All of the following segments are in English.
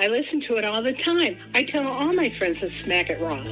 I listen to it all the time. I tell all my friends to Smack It Raw.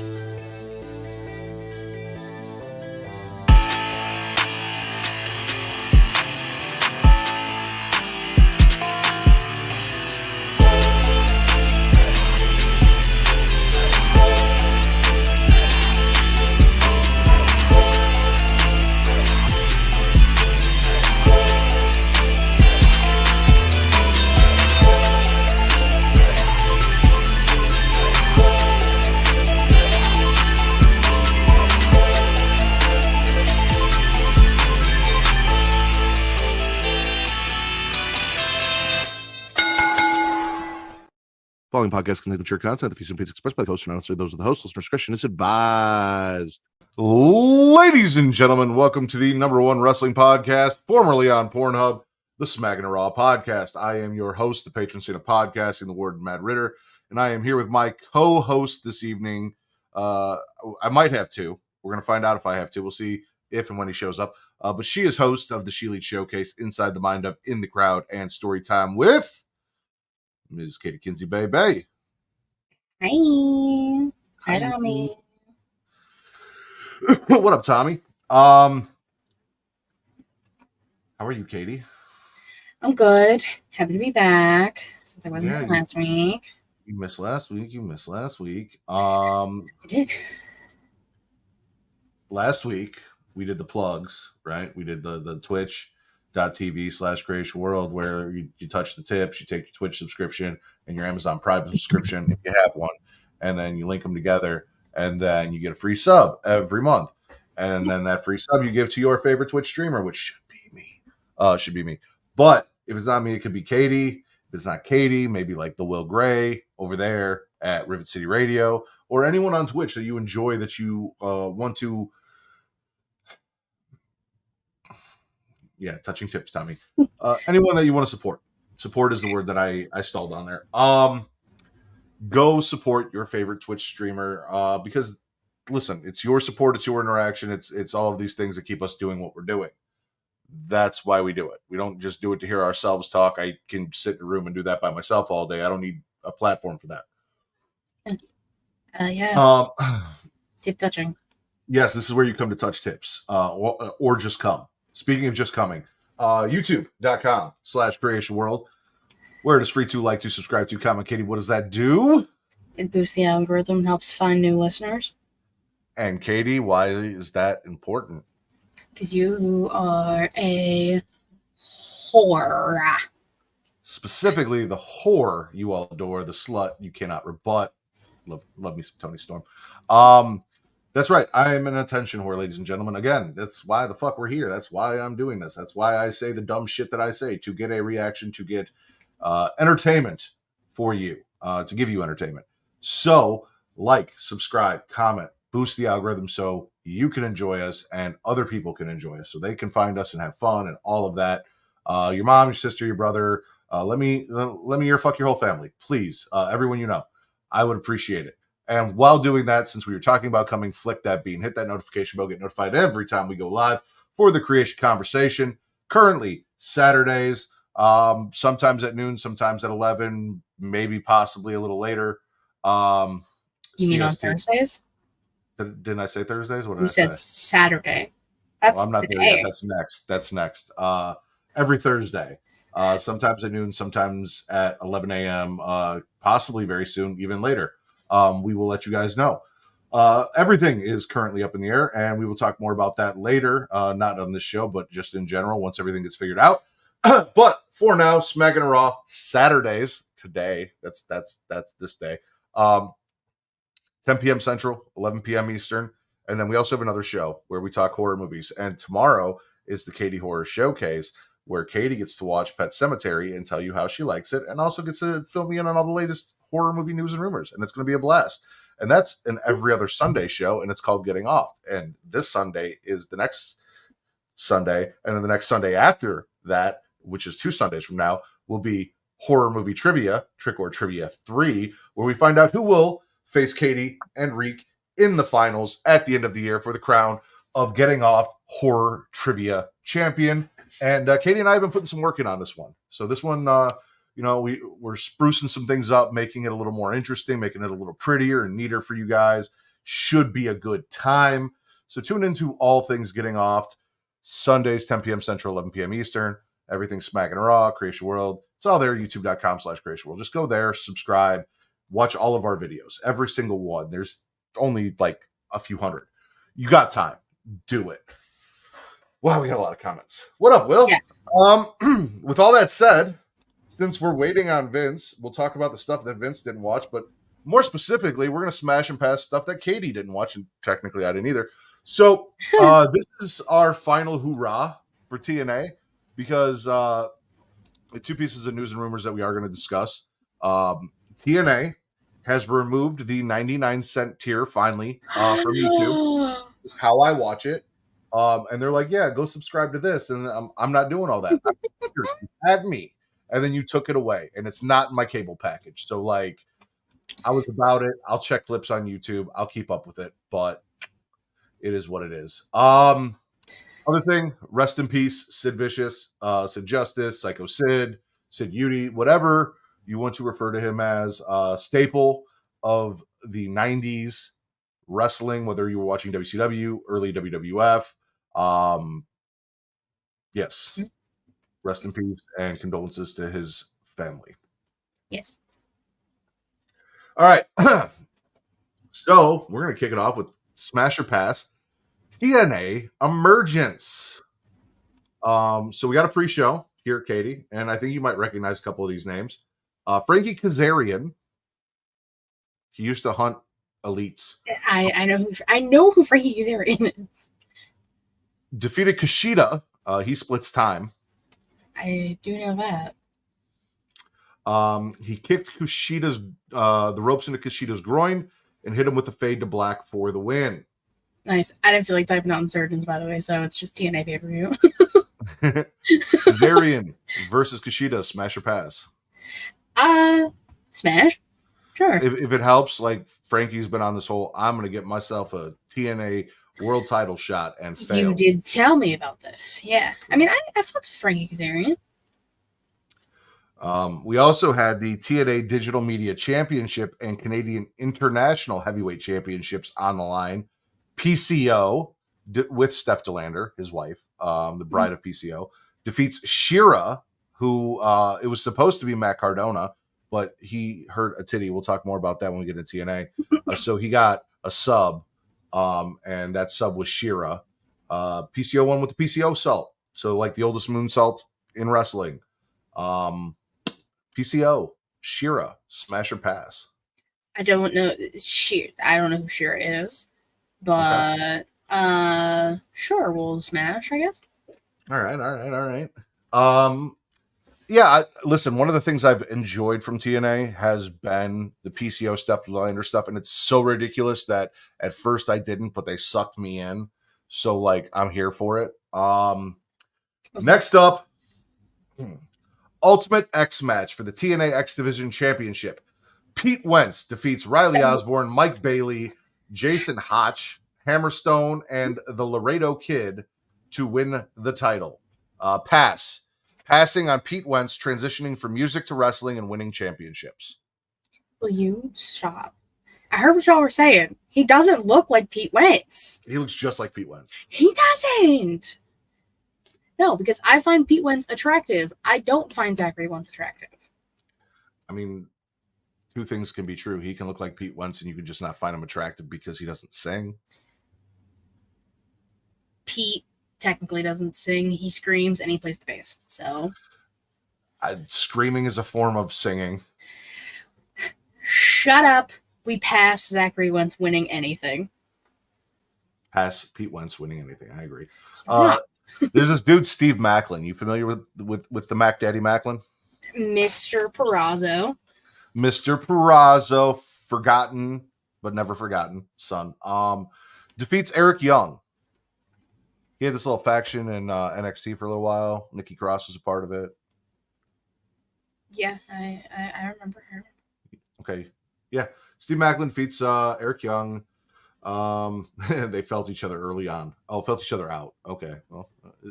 Following podcast contains mature content. The views and opinions expressed by the host are not necessarily those of the host. Listener discretion is advised. Ladies and gentlemen, welcome to the #1 wrestling podcast, formerly on Pornhub, the Smackin It Raw podcast. I am your host, the patron saint of podcasting, the Warden Matt Ritter, and I am here with my co-host this evening. I might have two. We're going to find out if I have to. We'll see if and when he shows up. But she is host of the She Lead Showcase, Inside the Mind of, In the Crowd, and Storytime with Ms. Katie Kinsey Bay. Hi. Hi, Tommy. What up, Tommy? How are you, Katie? I'm good. Happy to be back since I wasn't here last week. You missed last week. I did. Last week, we did the plugs, right? We did the twitch.tv/creation world where you touch the tips, you take your Twitch subscription and your Amazon Prime subscription if you have one, and then you link them together, and then you get a free sub every month. And then that free sub you give to your favorite Twitch streamer, which should be me. But if it's not me, it could be Katie. If it's not Katie, maybe like the Will Gray over there at Rivet City Radio, or anyone on Twitch that you enjoy that you want to. Yeah, touching tips, Tommy. Anyone that you want to support. Support is the word that I stalled on there. Go support your favorite Twitch streamer because, listen, it's your support, it's your interaction, it's all of these things that keep us doing what we're doing. That's why we do it. We don't just do it to hear ourselves talk. I can sit in a room and do that by myself all day. I don't need a platform for that. Yeah. Tip touching. Yes, this is where you come to touch tips or just come. Speaking of just coming, youtube.com/creation world, where it is free to like, to subscribe to, comment. Katie, what does that do? It boosts the algorithm and helps find new listeners. And Katie, why is that important? Because you are a whore. Specifically, the whore you all adore, the slut you cannot rebut. Love me some Tony Storm. That's right. I am an attention whore, ladies and gentlemen. Again, that's why the fuck we're here. That's why I'm doing this. That's why I say the dumb shit that I say, to get a reaction, to get entertainment for you, to give you entertainment. So, like, subscribe, comment, boost the algorithm so you can enjoy us and other people can enjoy us, so they can find us and have fun and all of that. Your mom, your sister, your brother, let me ear fuck your whole family, please. Everyone you know, I would appreciate it. And while doing that, since we were talking about coming, flick that bean, hit that notification bell, get notified every time we go live for the creation conversation. Currently, Saturdays, sometimes at noon, sometimes at 11, maybe possibly a little later. You mean on Thursdays? Didn't I say Thursdays? What did You I said say? Saturday. That's I'm not today. there yet. That's next. Every Thursday. Sometimes at noon, sometimes at 11 a.m., possibly very soon, even later. We will let you guys know. Everything is currently up in the air, and we will talk more about that later. Not on this show, but just in general, once everything gets figured out. But for now, Smackin It Raw Saturdays today. That's this day. 10 p.m. Central, 11 p.m. Eastern, and then we also have another show where we talk horror movies. And tomorrow is the Katie Horror Showcase, where Katie gets to watch Pet Sematary and tell you how she likes it, and also gets to fill me in on all the latest horror movie news and rumors, and it's going to be a blast. And that's an every other Sunday show, and it's called Getting Off. And this Sunday is the next Sunday, and then the next Sunday after that, which is 2 Sundays from now, will be Horror Movie Trivia, Trick or Trivia 3, where we find out who will face Katie and Reek in the finals at the end of the year for the crown of Getting Off Horror Trivia Champion. And Katie and I have been putting some work in on this one. So this one we're sprucing some things up, making it a little more interesting, making it a little prettier and neater for you guys. Should be a good time. So tune into All Things Getting Off Sundays, 10 p.m. Central, 11 p.m. Eastern. Everything Smackin' It Raw, Creation World. It's all there, youtube.com/Creation World. Just go there, subscribe, watch all of our videos, every single one. There's only like a few hundred. You got time. Do it. Wow, we got a lot of comments. What up, Will? Yeah. With all that said, since we're waiting on Vince, we'll talk about the stuff that Vince didn't watch, but more specifically, we're going to smash and pass stuff that Katie didn't watch, and technically I didn't either. So this is our final hoorah for TNA, because the two pieces of news and rumors that we are going to discuss. TNA has removed the 99-cent tier finally from YouTube. How I watch it. And they're like, yeah, go subscribe to this. And I'm not doing all that. You had me. And then you took it away. And it's not in my cable package. So, like, I was about it. I'll check clips on YouTube. I'll keep up with it. But it is what it is. Other thing, rest in peace, Sid Vicious, Sid Justice, Psycho Sid, Sid Udy, whatever you want to refer to him as, staple of the 90s wrestling, whether you were watching WCW, early WWF. Yes. Rest in peace and condolences to his family. Yes. All right. So we're going to kick it off with Smash or Pass. TNA Emergence. So we got a pre-show here, Katie, and I think you might recognize a couple of these names. Frankie Kazarian. He used to hunt elites. I know who Frankie Kazarian is. Defeated Kushida. He splits time. I do know that. He kicked Kushida's the ropes into Kushida's groin and hit him with a fade to black for the win. Nice. I didn't feel like typing out insurgents, by the way, so it's just TNA pay-per-view. Kazarian versus Kushida, smash or pass? Smash. Sure. If it helps, like, Frankie's been on this whole, I'm going to get myself a TNA world title shot and fail. You did tell me about this. Yeah. I mean, I fucks with Frankie Kazarian. We also had the TNA Digital Media Championship and Canadian International Heavyweight Championships on the line. PCO with Steph DeLander, his wife, the bride of PCO, defeats Shira, who it was supposed to be Matt Cardona, but he hurt a titty. We'll talk more about that when we get into TNA. So he got a sub, and that sub was Shira. PCO won with the PCO salt. So like the oldest moonsault in wrestling. PCO, Shira, smash or pass? I don't know. I don't know who Shira is, but sure, we'll smash, I guess. All right. Yeah, listen, one of the things I've enjoyed from TNA has been the PCO stuff, the Lander stuff, and it's so ridiculous that at first I didn't, but they sucked me in. So, like, I'm here for it. Next up, Ultimate X match for the TNA X Division Championship. Pete Wentz defeats Riley Osborne, Mike Bailey, Jason Hotch, Hammerstone, and the Laredo Kid to win the title. Passing on Pete Wentz transitioning from music to wrestling and winning championships. Will you stop? I heard what y'all were saying. He doesn't look like Pete Wentz. He looks just like Pete Wentz. He doesn't. No, because I find Pete Wentz attractive. I don't find Zachary Wentz attractive. I mean, two things can be true. He can look like Pete Wentz and you can just not find him attractive because he doesn't sing. Pete technically doesn't sing. He screams and he plays the bass. So screaming is a form of singing. Shut up. We pass Zachary Wentz winning anything. Pass Pete Wentz winning anything. I agree. Stop. There's this dude, Steve Macklin. You familiar with the Mac Daddy Macklin? Mr. Perazzo. Mr. Perazzo, forgotten but never forgotten son. Defeats Eric Young. He had this little faction in NXT for a little while. Nikki Cross was a part of it. Yeah, I remember her. Okay. Yeah. Steve Macklin defeats Eric Young. They felt each other early on. Oh, felt each other out. Okay. Well,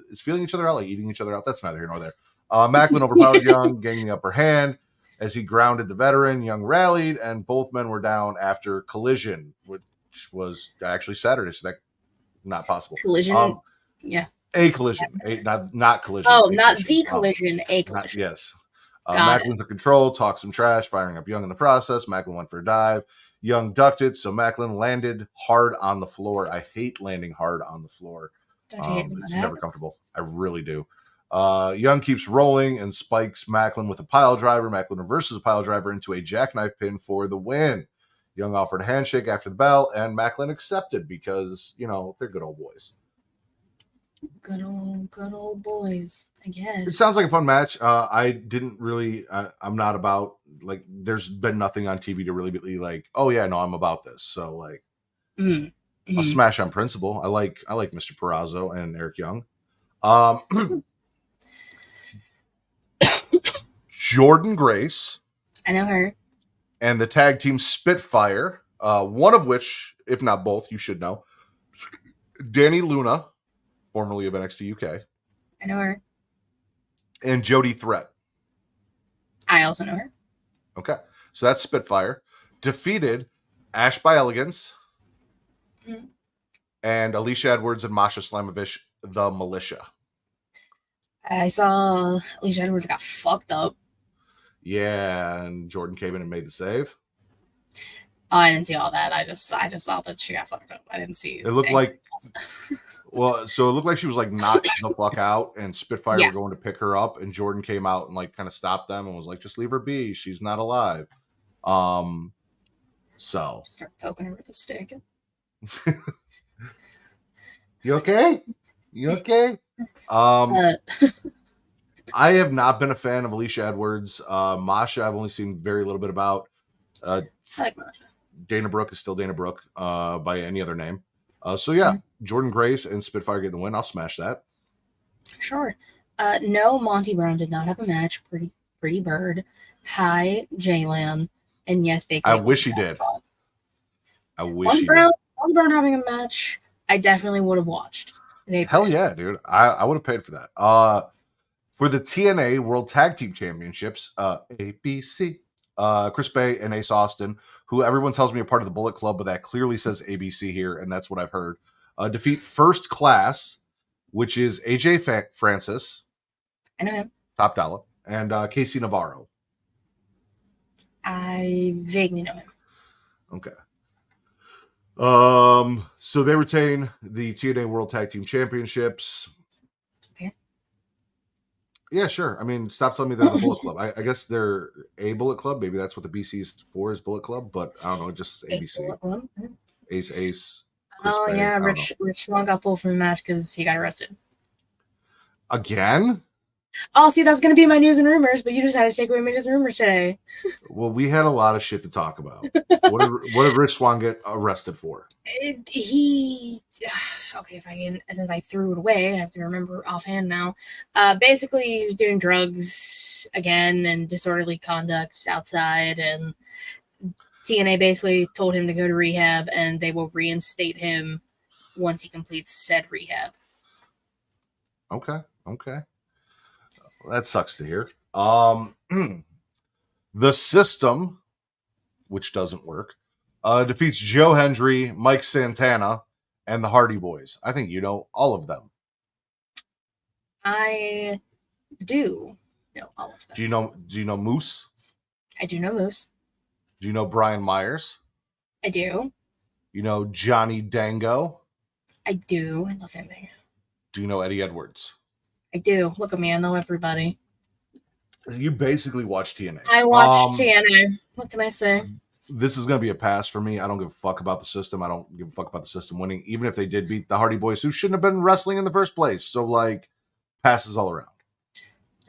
is feeling each other out like eating each other out? That's neither here nor there. Macklin overpowered Young, gaining the upper hand. As he grounded the veteran, Young rallied, and both men were down after collision, which was actually Saturday, so that not possible. Collision. Yeah. A collision, not collision. Oh, not the collision, a collision. Yes. Got Macklin took control, talked some trash, firing up Young in the process. Macklin went for a dive. Young ducked it, so Macklin landed hard on the floor. I hate landing hard on the floor. It's never comfortable. I really do. Young keeps rolling and spikes Macklin with a pile driver. Macklin reverses a pile driver into a jackknife pin for the win. Young offered a handshake after the bell, and Macklin accepted because, they're good old boys. Good old boys, I guess. It sounds like a fun match. I didn't really, I'm not about, there's been nothing on TV to really be like, oh yeah, no, I'm about this. So I'll smash on principle. I like Mr. Perazo and Eric Young. Jordan Grace. I know her. And the tag team Spitfire, one of which, if not both, you should know. Danny Luna, formerly of NXT UK. I know her. And Jody Threat. I also know her. Okay. So that's Spitfire. Defeated Ash by Elegance and Alicia Edwards and Masha Slamovich, the Militia. I saw Alicia Edwards got fucked up. Yeah, and Jordan came in and made the save. Oh, I didn't see all that. I just saw that she got fucked up. I didn't see it. Looked like so it looked like she was knocked the fuck out, and Spitfire were going to pick her up, and Jordan came out and kind of stopped them and was like, "Just leave her be. She's not alive." So just start poking her with a stick. You okay? You okay? I have not been a fan of Alicia Edwards. Masha, I've only seen very little bit about. I like Masha. Dana Brooke is still Dana Brooke by any other name. So yeah, Jordan Grace and Spitfire getting the win. I'll smash that. Sure. No, Monty Brown did not have a match. Pretty Bird. Hi, Jaylan. And yes, Big. I wish he did. I wish Monty Brown having a match, I definitely would have watched. Hell yeah, dude. I would have paid for that. For the TNA World Tag Team Championships, ABC, Chris Bay and Ace Austin, who everyone tells me are part of the Bullet Club, but that clearly says ABC here, and that's what I've heard. Defeat First Class, which is AJ Francis. I know him. Top dollar. And Casey Navarro. I vaguely know him. Okay. So they retain the TNA World Tag Team Championships. Okay. Yeah, sure. I mean, stop telling me they're the Bullet Club. I guess they're a Bullet Club. Maybe that's what the BC is for, is Bullet Club. But I don't know. It just ABC. Ace. Oh Bay, yeah, Rich Swan got pulled from the match because he got arrested. Again? Oh, see, that was going to be my news and rumors, but you decided to take away my news and rumors today. Well, we had a lot of shit to talk about. What did Rich Swann get arrested for? Okay, if I can, since I threw it away, I have to remember offhand now. Basically, he was doing drugs again and disorderly conduct outside, and TNA basically told him to go to rehab, and they will reinstate him once he completes said rehab. Okay. Well, that sucks to hear. The System, which doesn't work, defeats Joe Hendry, Mike Santana, and the Hardy Boys. I think you know all of them. I do know all of them. Do you know Moose? I do know Moose. Do you know Brian Myers? I do. You know Johnny Dango? I do. I love him. Do you know Eddie Edwards? I do. Look at me. I know everybody. You basically watch TNA. I watch TNA. What can I say? This is going to be a pass for me. I don't give a fuck about the system. I don't give a fuck about the system winning, even if they did beat the Hardy Boys, who shouldn't have been wrestling in the first place. So, passes all around.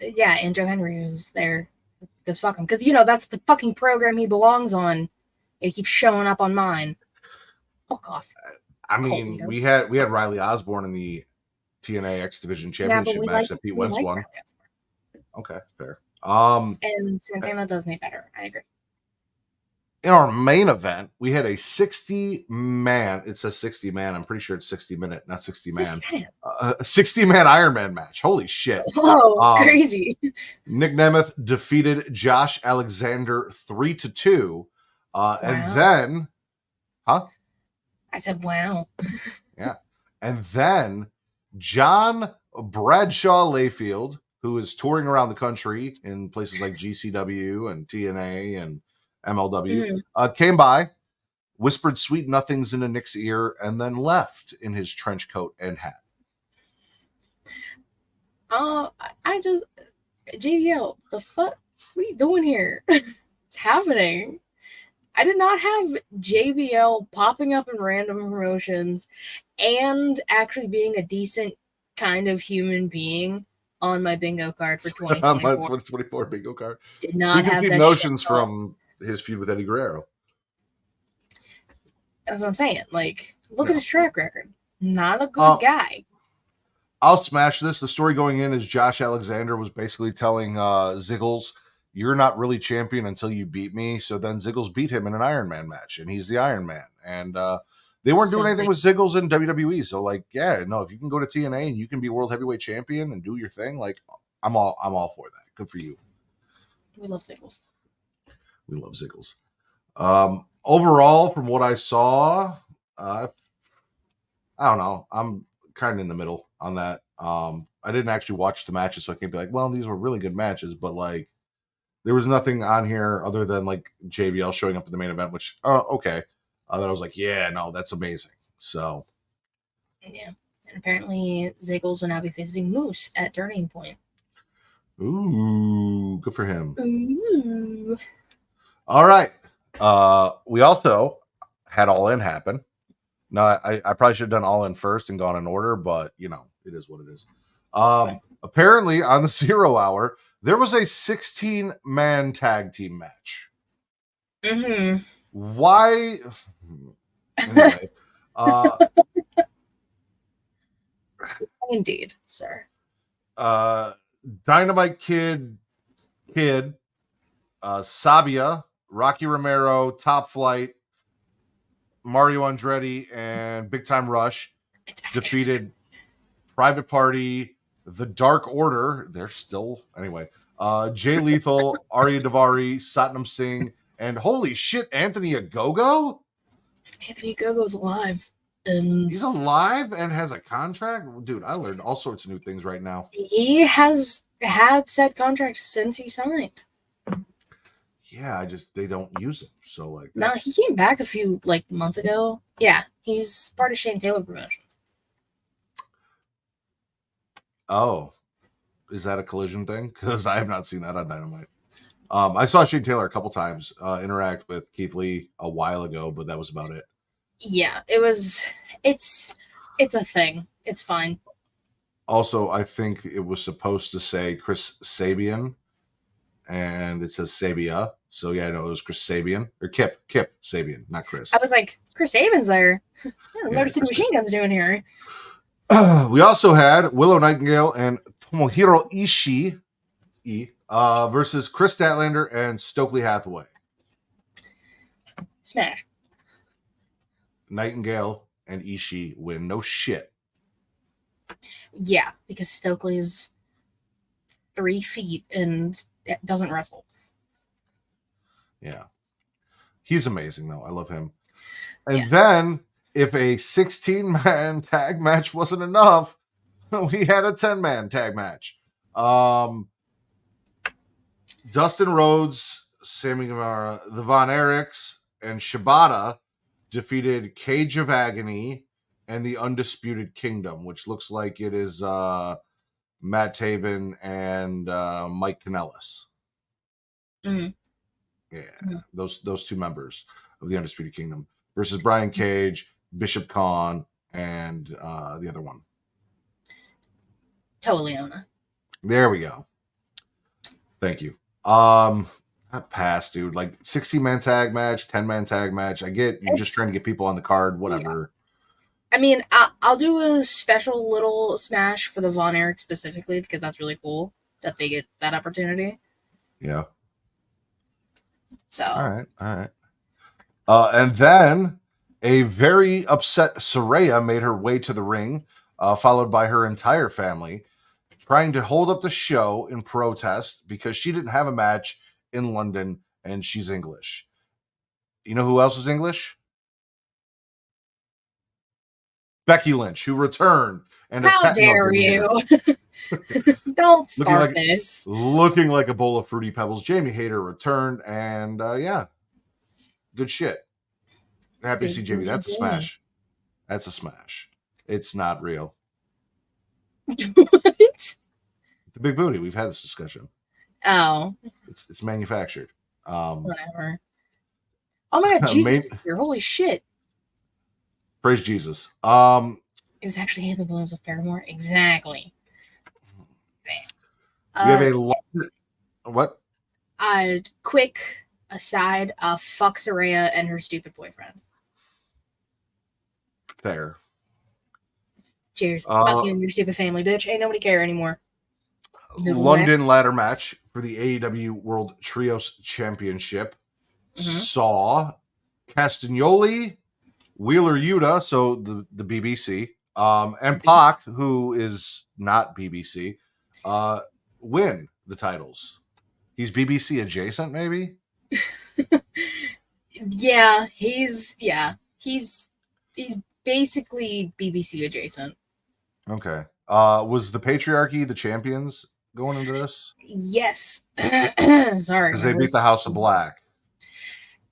Yeah, and Joe Hendry was there. Because fuck him. Because, that's the fucking program he belongs on. It keeps showing up on mine. Fuck off. I mean, we had Riley Osborne in the TNA X Division Championship match that Pete Wentz won. Okay, fair. And Santana does need better. I agree. in our main event, we had a 60-man. It says 60-man. I'm pretty sure it's 60-minute, not 60-man. 60-man Iron Man match. Holy shit! Oh, crazy! Nick Nemeth defeated Josh Alexander 3-2, Wow. and then, I said, "Wow." Yeah, and then John Bradshaw Layfield, who is touring around the country in places like GCW and TNA and MLW, came by, whispered sweet nothings into Nick's ear, and then left in his trench coat and hat. JBL, the fuck? What are you doing here? What's happening? I did not have JBL popping up in random promotions and actually being a decent kind of human being on my bingo card for 2024. My 2024 bingo card. Did not have that notions from his feud with Eddie Guerrero. That's what I'm saying. Like, look at his track record. Not a good guy. I'll smash this. The story going in is Josh Alexander was basically telling Ziggles, "You're not really champion until you beat me." So then Ziggles beat him in an Iron Man match, and he's the Iron Man. And they weren't doing anything with Ziggles in WWE. So like, yeah, no, if you can go to TNA and you can be world heavyweight champion and do your thing, like, I'm all for that. Good for you. We love Ziggles. We love Ziggles. Overall, from what I saw, I don't know. I'm kind of in the middle on that. I didn't actually watch the matches, so I can't be like, well, these were really good matches, but like, there was nothing on here other than like JBL showing up in the main event, which, okay. That I was like, yeah, no, that's amazing. So, yeah. And apparently Ziggles will now be facing Moose at Turning Point. Ooh, good for him. Ooh. All right. We also had All In happen. Now, I probably should have done All In first and gone in order, but, you know, it is what it is. Apparently, on the 0 hour, there was a 16-man tag team match. Mm-hmm. Why? Anyway. Indeed, sir. Dynamite Kid, Sabia, Rocky Romero, Top Flight, Mario Andretti, and Big Time Rush defeated Private Party, The Dark Order. They're still, anyway. Jay Lethal, Arya Davari, Satnam Singh, and holy shit, Anthony Ogogo? Anthony Ogogo's alive. And he's alive and has a contract? Dude, I learned all sorts of new things right now. He has had said contract since he signed. Yeah, they don't use him. So like, no, he came back a few like months ago. Yeah, he's part of Shane Taylor Promotions. Oh, is that a Collision thing? Because I have not seen that on Dynamite. I saw Shane Taylor a couple times interact with Keith Lee a while ago, but that was about it. Yeah, it's a thing. It's fine. Also, I think it was supposed to say Chris Sabian, and it says Sabia. So yeah, no, it was Chris Sabian or Kip Sabian, not Chris. I was like, Chris Sabian's there. What are City Machine Guns doing here? We also had Willow Nightingale and Tomohiro Ishii versus Chris Statlander and Stokely Hathaway. Smash. Nightingale and Ishii win. No shit. Yeah, because Stokely is 3 feet and doesn't wrestle. Yeah. He's amazing, though. I love him. And then, if a 16-man tag match wasn't enough, we had a 10-man tag match. Dustin Rhodes, Sammy Guevara, the Von Erichs, and Shibata defeated Cage of Agony and the Undisputed Kingdom, which looks like it is Matt Taven and Mike Kanellis. Mm-hmm. Yeah, those two members of the Undisputed Kingdom versus Brian Cage, Bishop Khan, and the other one. Toliana. There we go. Thank you. Pass, dude. Like 16-man tag match, 10-man tag match. I get you're just trying to get people on the card, whatever. Yeah. I mean, I'll do a special little smash for the Von Erich specifically because that's really cool that they get that opportunity. Yeah. So. All right. And then a very upset Saraya made her way to the ring, followed by her entire family, trying to hold up the show in protest because she didn't have a match in London and she's English. You know who else is English? Becky Lynch, who returned and How attacked. No, dare Jamie you? Hayter. Don't start this. Looking like a bowl of Fruity Pebbles. Jamie Hayter returned, and yeah, good shit. Happy to see Jamie. That's a smash. That's a smash. It's not real. What? The big booty. We've had this discussion. Oh, It's manufactured. whatever. Oh my god, Jesus! Here, holy shit! Praise Jesus. It was actually Haley Williams with Paramore. Exactly. We have a what? Quick aside. Fuck Saraya and her stupid boyfriend. Fair. Cheers. Fuck you and your stupid family, bitch. Ain't nobody care anymore. London ladder match for the AEW World Trios Championship saw Castagnoli, Wheeler Yuta, so the BBC, and Pac, who is not BBC, win the titles. He's BBC adjacent, maybe? Yeah, he's basically BBC adjacent. Okay. Was the Patriarchy the champions going into this? Yes. Sorry. Because they beat the House of Black.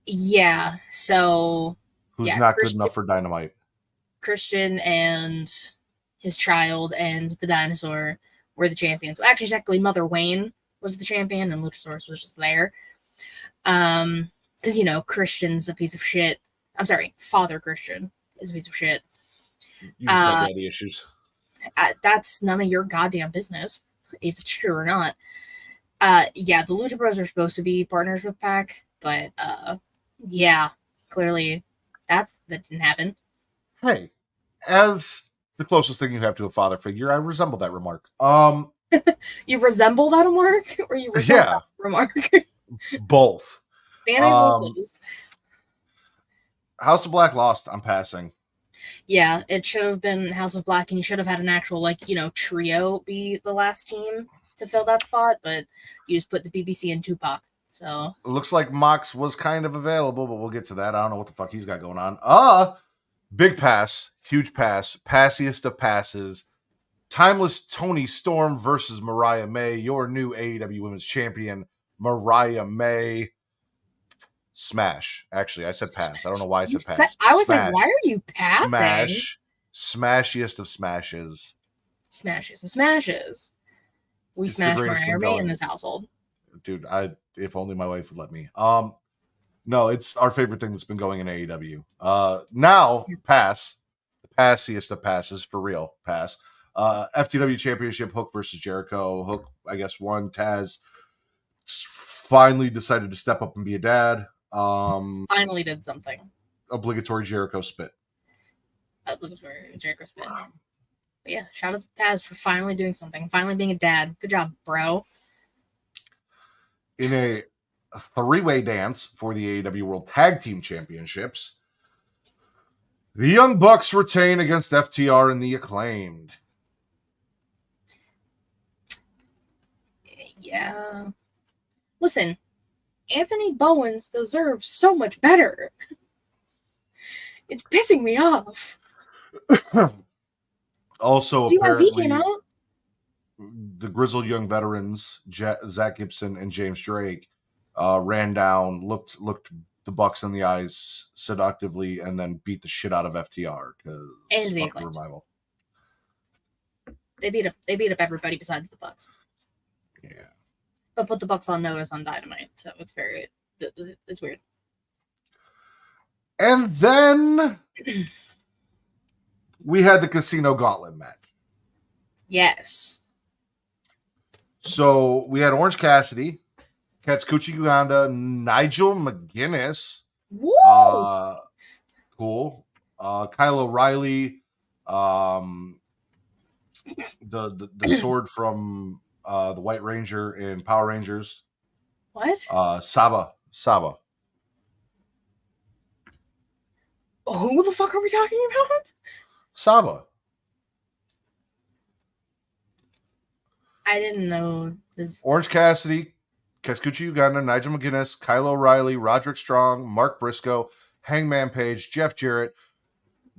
Yeah, so... Who's not good enough for Dynamite. Christian and his child and the dinosaur were the champions. Well, actually, technically, Mother Wayne was the champion and Luchasaurus was just there. Because, you know, Christian's a piece of shit. I'm sorry, Father Christian is a piece of shit. You just have daddy issues. That's none of your goddamn business, if it's true or not. Yeah, the Lucha Bros are supposed to be partners with Pac, but yeah, clearly that didn't happen. Hey, as the closest thing you have to a father figure, I resemble that remark. You resemble that remark, or you resemble that remark? Both. House of Black lost. I'm passing. Yeah, it should have been House of Black, and you should have had an actual, like, you know, trio be the last team to fill that spot, but you just put the BBC and Tupac. So it looks like Mox was kind of available, but we'll get to that. I don't know what the fuck he's got going on. Big pass, huge pass, passiest of passes. Timeless Tony Storm versus Mariah May, your new AEW Women's Champion, Mariah May. Smash. Actually, I said pass. I don't know why I said pass. I was like, why are you passing? Smashiest of smashes. Smashes and smashes. We smash Mariah May in this household. Dude, if only my wife would let me. No, it's our favorite thing that's been going in AEW. Now, pass. The passiest of passes, for real. Pass. FTW Championship, Hook versus Jericho. Hook, I guess, won. Taz finally decided to step up and be a dad. Finally did something. Obligatory Jericho spit. Obligatory Jericho spit. But yeah, shout out to Taz for finally doing something. Finally being a dad. Good job, bro. In a three-way dance for the AEW World Tag Team Championships, the Young Bucks retain against FTR and the Acclaimed. Yeah. Listen, Anthony Bowens deserves so much better. It's pissing me off. Also, apparently, came out? The grizzled young veterans, Zach Gibson and James Drake, ran down, looked the Bucks in the eyes seductively, and then beat the shit out of FTR. And the Revival. They beat up everybody besides the Bucks. Yeah. But put the Bucks on notice on Dynamite, so it's weird. And then we had the Casino Gauntlet match. Yes. So we had Orange Cassidy, Katsukuchi Uganda, Nigel McGuinness. Woo! Cool. Kyle O'Reilly, the sword from the White Ranger in Power Rangers. What? Saba. Who the fuck are we talking about? Saba. I didn't know this. Orange Cassidy, Kazuchika Uganda, Nigel McGuinness, Kyle O'Reilly, Roderick Strong, Mark Briscoe, Hangman Page, Jeff Jarrett,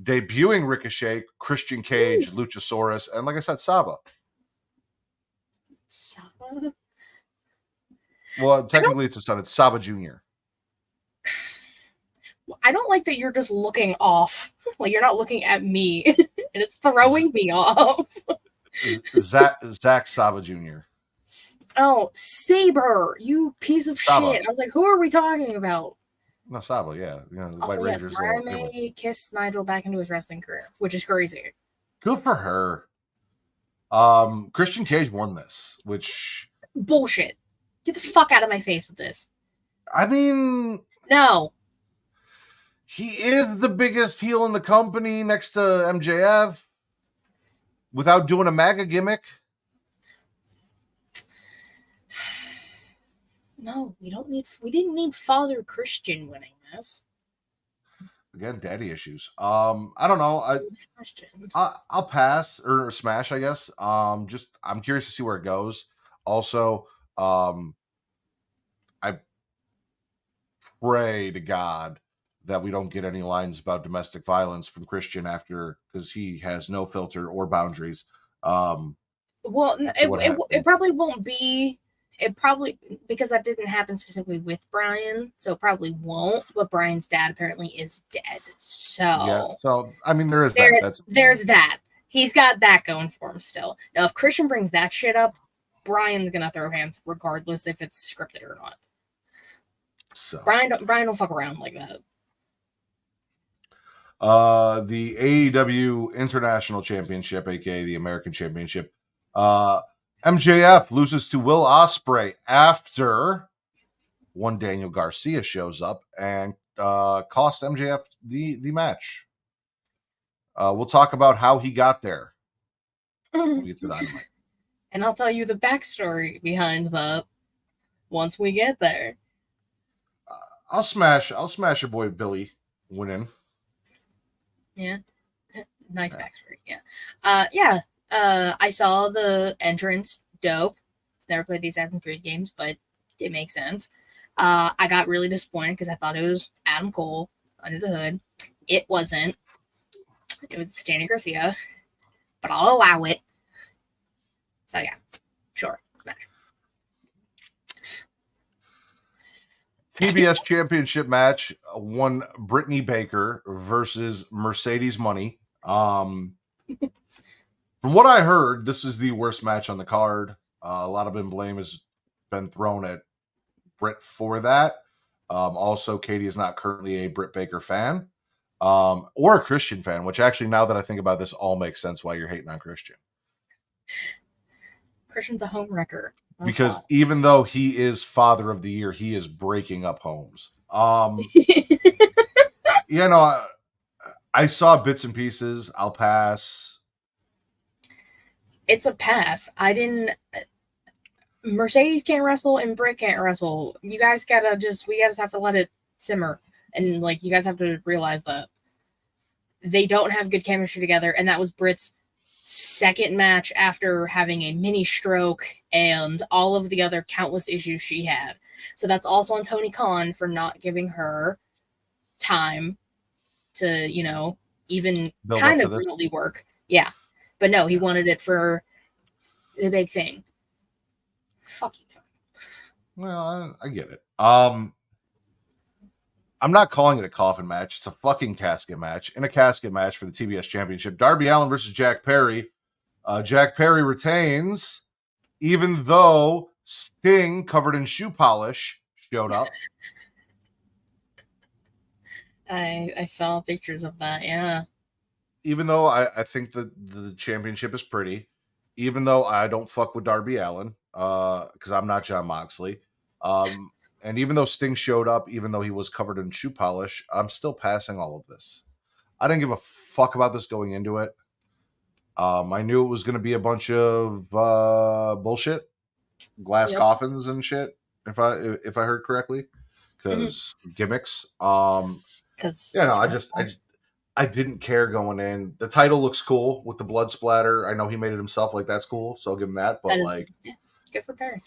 debuting Ricochet, Christian Cage, Luchasaurus, and like I said, Saba. Saba? Well, technically it's a son. It's Saba Jr. I don't like that you're just looking off. Like, you're not looking at me. And it's throwing me off. Zach Saba Jr. Oh, Saber, you piece of Saba. shit. I was like, who are we talking about? No, Saba, yeah. You know, the Also, White yes, Razor's Mariah May kissed Nigel back into his wrestling career, which is crazy. Good for her. Christian Cage won this, which... Bullshit. Get the fuck out of my face with this. I mean... No. He is the biggest heel in the company next to MJF without doing a MAGA gimmick. No, we didn't need Father Christian winning this. Again, daddy issues. I don't know. I'll pass or smash, I guess. I'm curious to see where it goes. Also, I pray to God that we don't get any lines about domestic violence from Christian because he has no filter or boundaries. Well, it probably won't be. It probably, because that didn't happen specifically with Bryan, so it probably won't. But Bryan's dad apparently is dead. So yeah. So I mean, there's that. He's got that going for him still. Now, if Christian brings that shit up, Bryan's gonna throw hands regardless if it's scripted or not. So Bryan don't fuck around like that. The AEW International Championship, aka the American Championship. MJF loses to Will Ospreay after one Daniel Garcia shows up and cost MJF the match. We'll talk about how he got there when we get to Dynamite. And I'll tell you the backstory behind that once we get there. I'll smash your boy Billy winning. Yeah. Nice backstory. Yeah. I saw the entrance. Dope. Never played the Assassin's Creed games, but it makes sense. I got really disappointed because I thought it was Adam Cole under the hood. It wasn't. It was Danny Garcia, but I'll allow it. So yeah, sure. Smash. TBS Championship match, one Brittany Baker versus Mercedes Money. From what I heard, this is the worst match on the card. A lot of blame has been thrown at Britt for that. Also, Katie is not currently a Britt Baker fan or a Christian fan, which actually, now that I think about this, all makes sense why you're hating on Christian. Christian's a home wrecker. Because even though he is Father of the Year, he is breaking up homes. I saw bits and pieces. I'll pass. It's a pass. Mercedes can't wrestle and Britt can't wrestle. You guys we gotta have to let it simmer. And like, you guys have to realize that they don't have good chemistry together. And that was Britt's second match after having a mini stroke and all of the other countless issues she had. So that's also on Tony Khan for not giving her time to, even kind of remotely work. Yeah. But no, he wanted it for the big thing. Fuck you, Tony. Well, I get it. I'm not calling it a coffin match. It's a fucking casket match. In a casket match for the TBS Championship, Darby Allin versus Jack Perry. Jack Perry retains, even though Sting, covered in shoe polish, showed up. I saw pictures of that, yeah. Even though I think that the championship is pretty, even though I don't fuck with Darby Allin, because I'm not Jon Moxley, and even though Sting showed up, even though he was covered in shoe polish, I'm still passing all of this. I didn't give a fuck about this going into it. I knew it was going to be a bunch of bullshit, glass coffins and shit, if I heard correctly, because gimmicks. I I didn't care going in. The title looks cool with the blood splatter. I know he made it himself. Like, that's cool. So I'll give him that. But, That is like, good for Perry.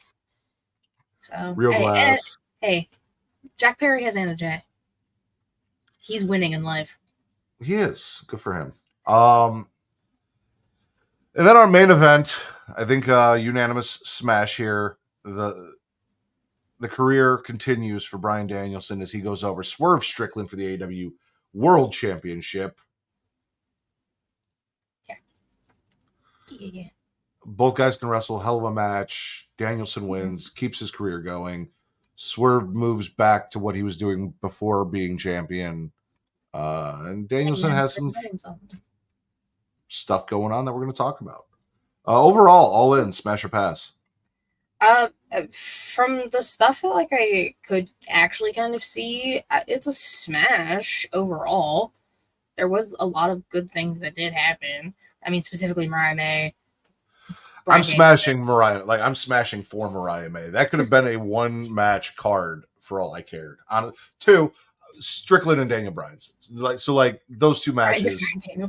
So Real Glass. Hey, Jack Perry has Anna Jay. He's winning in life. He is. Good for him. And then our main event, I think unanimous smash here. The career continues for Bryan Danielson as he goes over Swerve Strickland for the AEW World Championship. Yeah. Both guys can wrestle. Hell of a match. Danielson wins, keeps his career going. Swerve moves back to what he was doing before being champion. And Danielson has some stuff going on that we're going to talk about. Overall, All In, smash or pass? From the stuff that like I could actually kind of see, it's a smash overall. There was a lot of good things that did happen. I mean, specifically Mariah May. I'm smashing Mariah. Like, I'm smashing for Mariah May. That could have been a one-match card for all I cared. Two, Strickland and Daniel Bryanson. Like those two matches. Daniel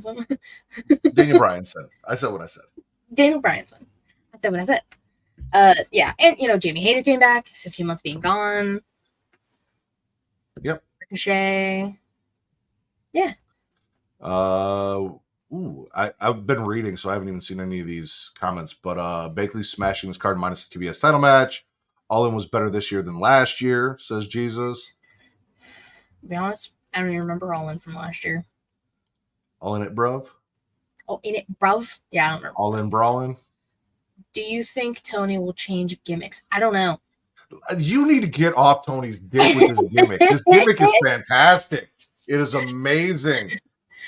Bryanson. I said what I said. Daniel Bryanson. I said what I said. Yeah, and Jamie Hayter came back. 15 months being gone. Yep. Ricochet. Yeah. I've been reading, so I haven't even seen any of these comments. But Bakley smashing this card minus the TBS title match. All In was better this year than last year, says Jesus. To be honest, I don't even remember All In from last year. All In it, bruv? Oh, in it, bruv? Yeah, I don't remember. All In brawling? Do you think Tony will change gimmicks? I don't know. You need to get off Tony's dick with this gimmick. This gimmick is fantastic. It is amazing.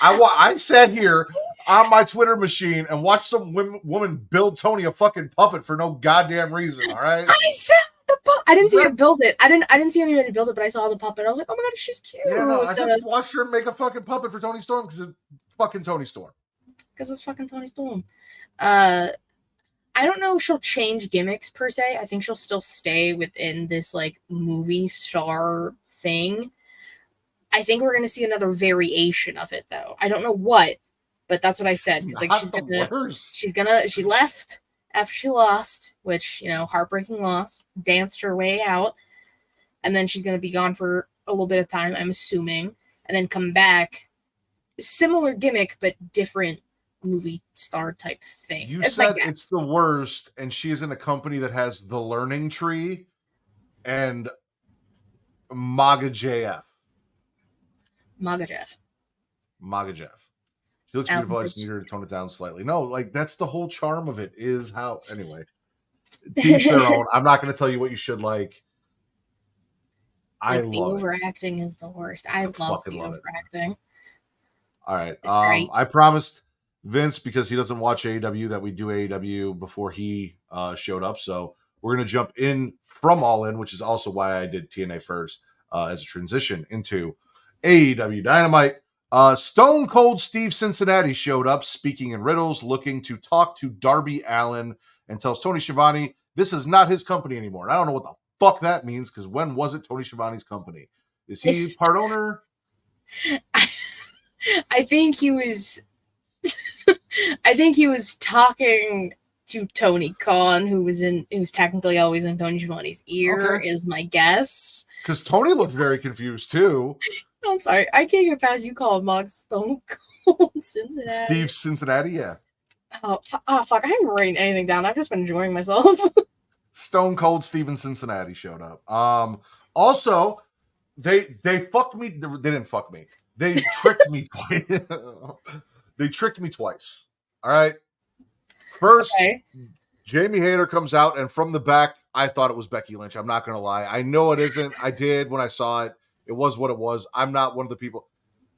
I sat here on my Twitter machine and watched some woman build Tony a fucking puppet for no goddamn reason. All right. I saw the puppet. I didn't see her build it. I didn't see anybody build it, but I saw the puppet. I was like, oh my god, she's cute. Yeah, no, I just watched her make a fucking puppet for Tony Storm because it's fucking Tony Storm. Because it's fucking Tony Storm. I don't know if she'll change gimmicks per se. I think she'll still stay within this like movie star thing. I think we're going to see another variation of it, though. I don't know what, but that's what I said. Like she left after she lost, which heartbreaking loss. Danced her way out, and then she's going to be gone for a little bit of time, I'm assuming, and then come back. Similar gimmick, but different movie star type thing. You said it's the worst, and she's in a company that has the Learning Tree and MAGA JF. MAGA Jeff. She looks beautiful. I just need her to tone it down slightly. No, like that's the whole charm of it is how. Anyway, teach their own. I'm not going to tell you what you should like. I love the overacting is the worst. I love the overacting. All right. I promised Vince, because he doesn't watch AEW, that we do AEW before he showed up. So we're going to jump in from All In, which is also why I did TNA first as a transition into AEW Dynamite. Stone Cold Steve Cincinnati showed up, speaking in riddles, looking to talk to Darby Allin, and tells Tony Schiavone this is not his company anymore. And I don't know what the fuck that means, because when was it Tony Schiavone's company? Is he part owner? I think he was talking to Tony Khan, who's technically always in Tony Schiavone's ear, is my guess. Because Tony looked very confused too. I'm sorry, I can't get past you calling Mox Stone Cold Cincinnati. Steve Cincinnati, yeah. Oh fuck! I haven't written anything down. I've just been enjoying myself. Stone Cold Steven Cincinnati showed up. Also, they fucked me. They didn't fuck me. They tricked me twice. They tricked me twice. All right. First, Jamie Hayter comes out, and from the back, I thought it was Becky Lynch. I'm not going to lie. I know it isn't. I did when I saw it. It was what it was. I'm not one of the people.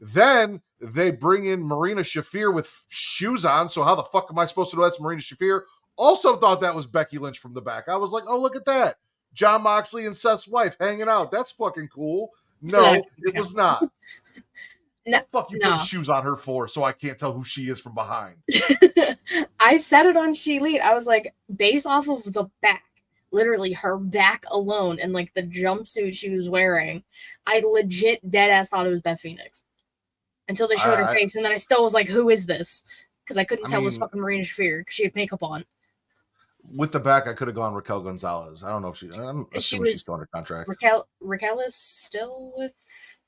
Then they bring in Marina Shafir with shoes on. So how the fuck am I supposed to know that's Marina Shafir? Also thought that was Becky Lynch from the back. I was like, oh, look at that. Jon Moxley and Seth's wife hanging out. That's fucking cool. No, it was not. No, fuck you put shoes on her for, so I can't tell who she is from behind. I said it on She Elite. I was like, based off of the back, literally her back alone, and like the jumpsuit she was wearing, I legit dead ass thought it was Beth Phoenix. until they showed her face, and then I still was like, "Who is this?" Because I couldn't tell it was fucking Marina Shafir because she had makeup on. With the back, I could have gone Raquel Gonzalez. I don't know if I'm assuming she's still under contract. Raquel is still with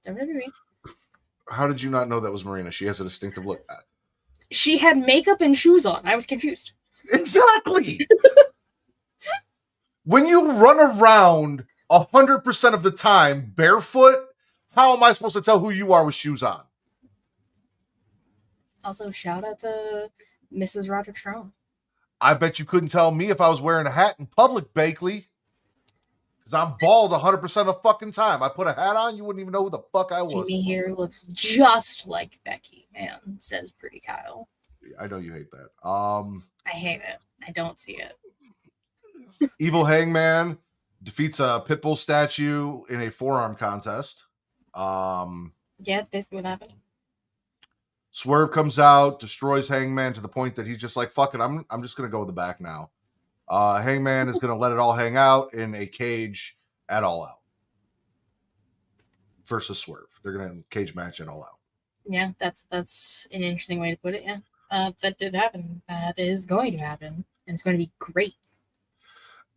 WWE. How did you not know that was Marina? She has a distinctive look. She had makeup and shoes on. I was confused. Exactly. When you run around 100% of the time barefoot, how am I supposed to tell who you are with shoes on? Also, shout out to Mrs. Roderick Strong. I bet you couldn't tell me if I was wearing a hat in public, Bakley. Because I'm bald 100% of the fucking time. I put a hat on, you wouldn't even know who the fuck I was. Jamie here looks just like Becky, man, says Pretty Kyle. I know you hate that. I hate it. I don't see it. Evil Hangman defeats a Pitbull statue in a forearm contest. Yeah, that's basically what happened. Swerve comes out, destroys Hangman to the point that he's just like, fuck it, I'm just going to go with the back now. Hangman is going to let it all hang out in a cage at All Out. Versus Swerve. They're going to cage match at All Out. Yeah, that's an interesting way to put it, yeah. That did happen. That is going to happen. And it's going to be great.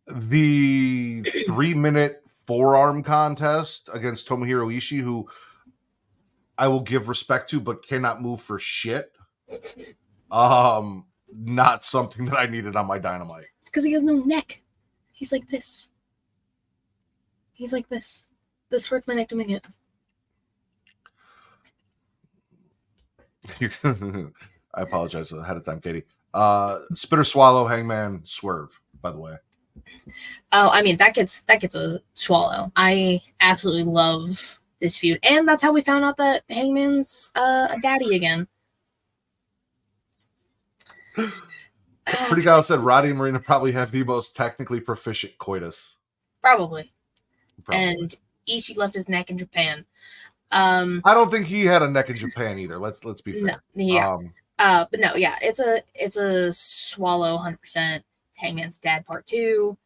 The 3-minute forearm contest against Tomohiro Ishii, who I will give respect to, but cannot move for shit. Not something that I needed on my Dynamite. It's because he has no neck. He's like this. He's like this. This hurts my neck doing it. I apologize ahead of time, Katie. Spitter Swallow, Hangman, Swerve, by the way. Oh, I mean, that gets a swallow. I absolutely love this feud. And that's how we found out that Hangman's a daddy again. Pretty Guy said Roddy and Marina probably have the most technically proficient coitus. Probably. And Ishii left his neck in Japan. I don't think he had a neck in Japan either. Let's be fair. No, yeah. But no, yeah, it's a swallow 100%. Hangman's dad part 2.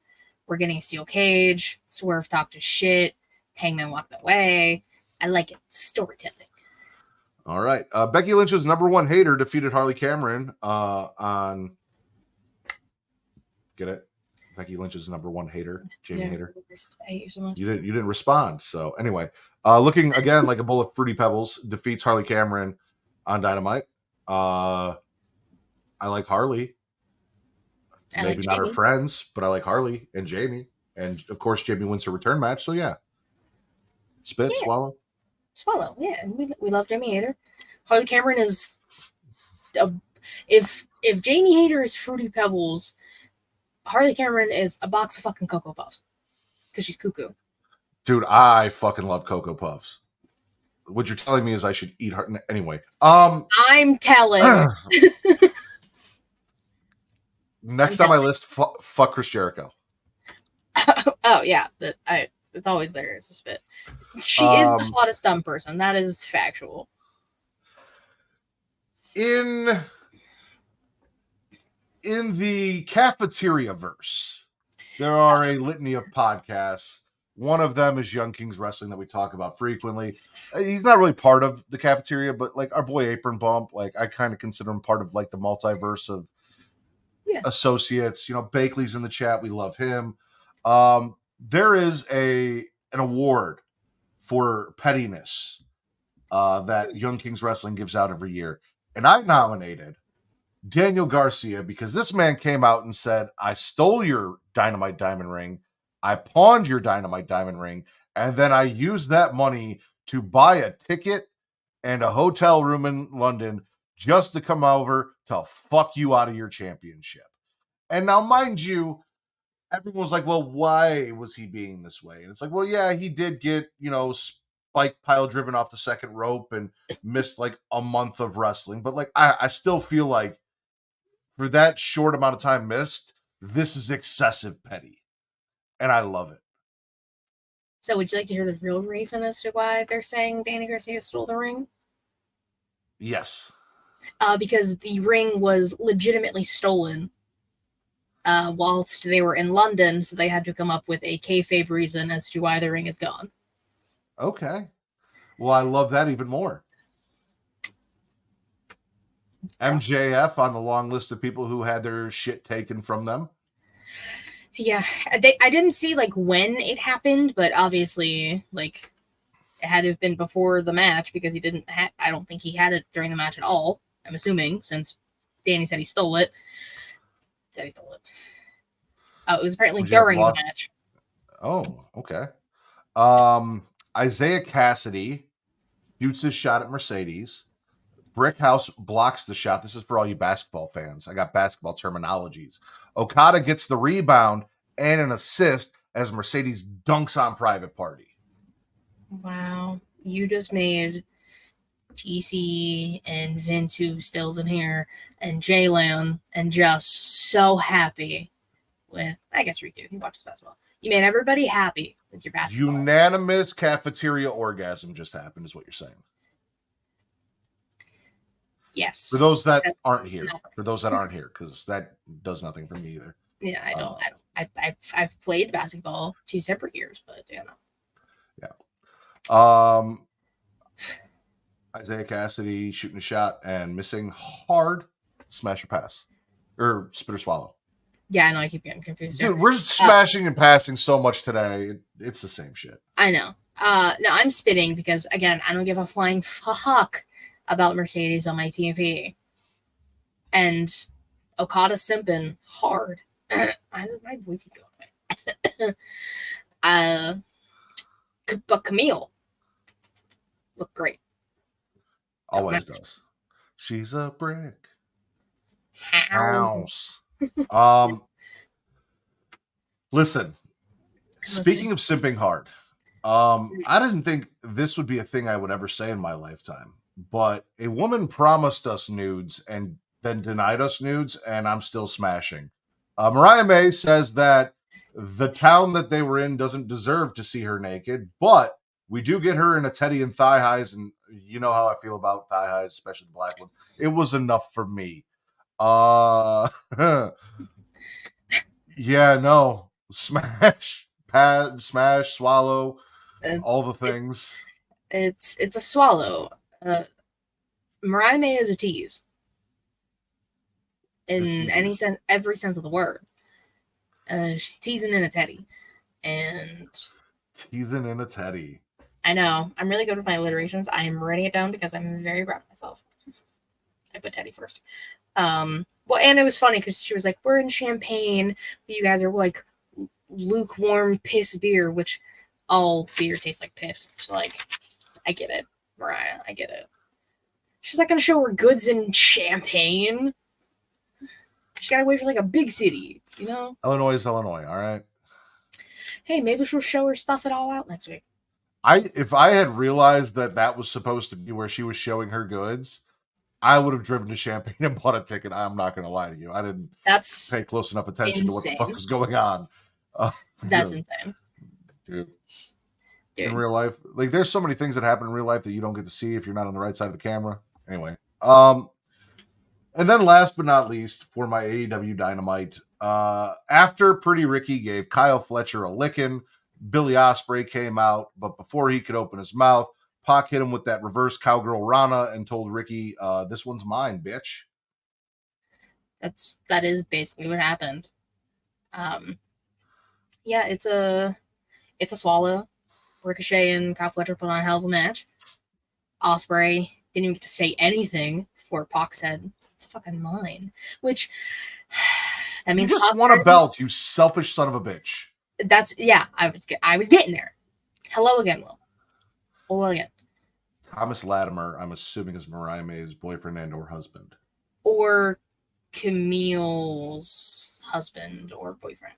We're getting a steel cage. Swerve talked to shit. Hangman walked away. I like it. Storytelling. All right. Becky Lynch's #1 hater defeated Harley Cameron on. Get it? Becky Lynch's #1 hater, Jamie Hater. I hate you so much. You didn't respond. So anyway, looking again like a bowl of Fruity Pebbles, defeats Harley Cameron on Dynamite. I like Harley. Maybe not her friends, but I like Harley and Jamie. And of course, Jamie wins her return match. So yeah. Spit, swallow. Swallow, yeah. We love Jamie Hater. Harley Cameron is if Jamie Hater is Fruity Pebbles, Harley Cameron is a box of fucking Cocoa Puffs. Because she's cuckoo. Dude, I fucking love Cocoa Puffs. What you're telling me is I should eat her anyway. I'm telling. Next on my list, fuck Chris Jericho. Oh yeah, it's always there. It's a spit. She is the hottest dumb person. That is factual. In the cafeteria verse, there are a litany of podcasts. One of them is Young Kings Wrestling that we talk about frequently. He's not really part of the cafeteria, but like our boy Apron Bump, like I kind of consider him part of like the multiverse of associates. You know, Bakley's in the chat. We love him. There is an award for pettiness that Young Kings Wrestling gives out every year. And I nominated Daniel Garcia because this man came out and said, I stole your Dynamite Diamond Ring. I pawned your Dynamite Diamond Ring. And then I used that money to buy a ticket and a hotel room in London just to come over to fuck you out of your championship. And now, mind you, everyone was like, well, why was he being this way? And it's like, well, yeah, he did get, spike pile driven off the second rope and missed like a month of wrestling. But like, I still feel like for that short amount of time missed, this is excessive petty. And I love it. So would you like to hear the real reason as to why they're saying Danny Garcia stole the ring? Yes. Because the ring was legitimately stolen whilst they were in London, so they had to come up with a kayfabe reason as to why the ring is gone. Okay. Well, I love that even more. MJF on the long list of people who had their shit taken from them. Yeah, I didn't see like when it happened, but obviously like it had to have been before the match because he didn't. I don't think he had it during the match at all. I'm assuming since Danny said he stole it. Oh, it was apparently during the match. Oh, okay. Isaiah Cassidy shoots his shot at Mercedes. Brickhouse blocks the shot. This is for all you basketball fans. I got basketball terminologies. Okada gets the rebound and an assist as Mercedes dunks on Private Party. Wow. You just made TC and Vince, who still's in here, and Jalen, and just so happy with, I guess Riku, he watches basketball. You made everybody happy with your basketball. Unanimous cafeteria orgasm just happened, is what you're saying. Yes. For those that aren't here. For those that aren't here, because that does nothing for me either. Yeah, I don't. I've played basketball 2 separate years, but you know. Yeah. Isaiah Cassidy shooting a shot and missing hard. Smash or pass. Or spit or swallow. Yeah, I know. I keep getting confused. Dude, we're smashing and passing so much today. It's the same shit. I know. No, I'm spitting because, again, I don't give a flying fuck about Mercedes on my TV. And Okada simping hard. My voice is going away. But Camille looked great. Always does. She's a brick house. Listen, speaking of simping hard, I didn't think this would be a thing I would ever say in my lifetime, but a woman promised us nudes and then denied us nudes, and I'm still smashing. Mariah May says that the town that they were in doesn't deserve to see her naked, but we do get her in a teddy and thigh highs, and you know how I feel about thigh highs, especially the black ones. It was enough for me. Yeah, no. Smash, pad, smash, swallow, all the things. It's a swallow. Mariah May is a tease. In any sense, every sense of the word. She's teasing in a teddy. And teasing in a teddy. I know. I'm really good with my alliterations. I am writing it down because I'm very proud of myself. I put teddy first. Well, and it was funny because she was like, we're in Champagne, but you guys are like lukewarm piss beer, which all beer tastes like piss. So, like, I get it, Mariah. I get it. She's not going to show her goods in Champagne. She's got to wait for, like, a big city, you know? Illinois is Illinois, all right? Hey, maybe she'll show her stuff it all out next week. If I had realized that was supposed to be where she was showing her goods, I would have driven to Champaign and bought a ticket. I'm not going to lie to you. I didn't pay close enough attention to what the fuck was going on. That's insane. Dude. In real life, like, there's so many things that happen in real life that you don't get to see if you're not on the right side of the camera. Anyway. And then last but not least, for my AEW Dynamite, after Pretty Ricky gave Kyle Fletcher a licking, Billy Ospreay came out, but before he could open his mouth, Pac hit him with that reverse cowgirl Rana and told Ricky, this one's mine, bitch. That is basically what happened. Yeah, it's a swallow. Ricochet and Kyle Fletcher put on a hell of a match. Ospreay didn't even get to say anything before Pac said, it's fucking mine. Which, that means you just want a belt, you selfish son of a bitch. I was getting there. Hello again, Will. Hello again. Thomas Latimer, I'm assuming, is Mariah May's boyfriend and or husband. Or Camille's husband or boyfriend.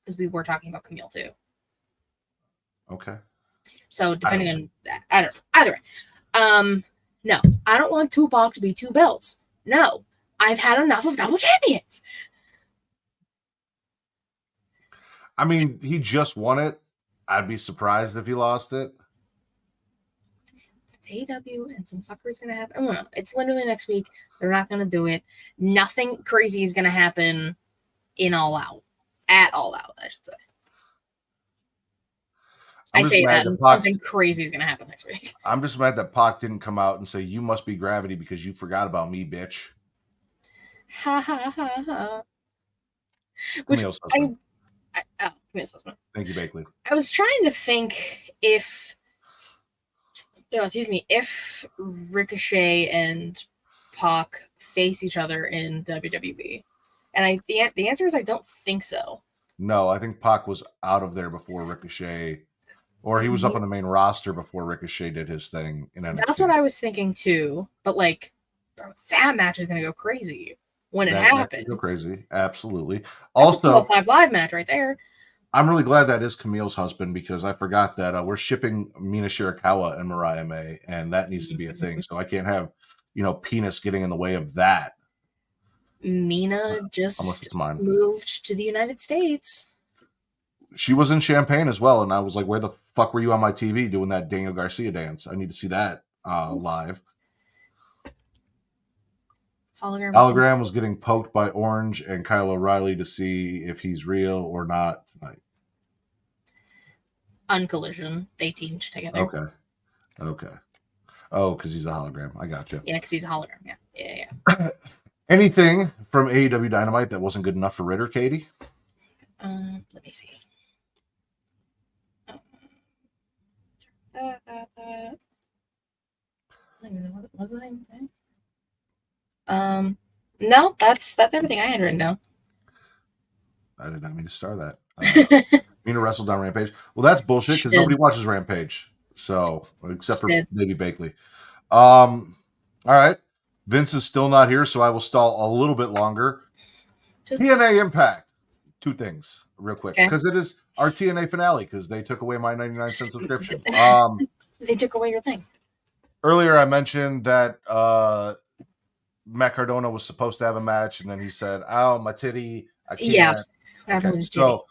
Because we were talking about Camille too. Okay. So depending on that, I don't know. Either way. No, I don't want Tupac to be 2 belts. No, I've had enough of double champions. I mean, he just won it. I'd be surprised if he lost it. It's AEW and some fucker's going to happen. I don't know. It's literally next week. They're not going to do it. Nothing crazy is going to happen in All Out. At All Out, I should say. I say that, and something crazy is going to happen next week. I'm just mad that Pac didn't come out and say, you must be Gravity because you forgot about me, bitch. Ha ha ha ha. Which Camille's husband. Camille's husband. Thank you, Bakley. I was trying to think if Ricochet and Pac face each other in WWE, and the answer is I don't think so. No, I think Pac was out of there before Ricochet, or he was up on the main roster before Ricochet did his thing in NXT. That's what I was thinking too. But like, bro, that match is gonna go crazy when it happens. Go crazy, absolutely. That's Also, a 205 Live match right there. I'm really glad that is Camille's husband because I forgot that we're shipping Mina Shirakawa and Mariah May, and that needs to be a thing. So I can't have, penis getting in the way of that. Mina just moved to the United States. She was in Champaign as well, and I was like, where the fuck were you on my TV doing that Daniel Garcia dance? I need to see that live. Hologram was getting poked by Orange and Kyle O'Reilly to see if he's real or not tonight. Uncollision. They teamed together. Okay. Oh, because he's a hologram. I got you. Yeah, because he's a hologram. Yeah. Anything from AEW Dynamite that wasn't good enough for Ritter, Katie? Let me see. I don't even know what it was. No, that's everything I had written down. I did not mean to star that. Mean to wrestle down Rampage. Well, that's bullshit because nobody watches Rampage. So, except for Baby Bakley. All right. Vince is still not here, so I will stall a little bit longer. TNA Impact. Two things real quick because it is our TNA finale because they took away my 99-cent subscription. They took away your thing. Earlier, I mentioned that Matt Cardona was supposed to have a match, and then he said, "Ow, my titty! I can't." Yeah. Okay. So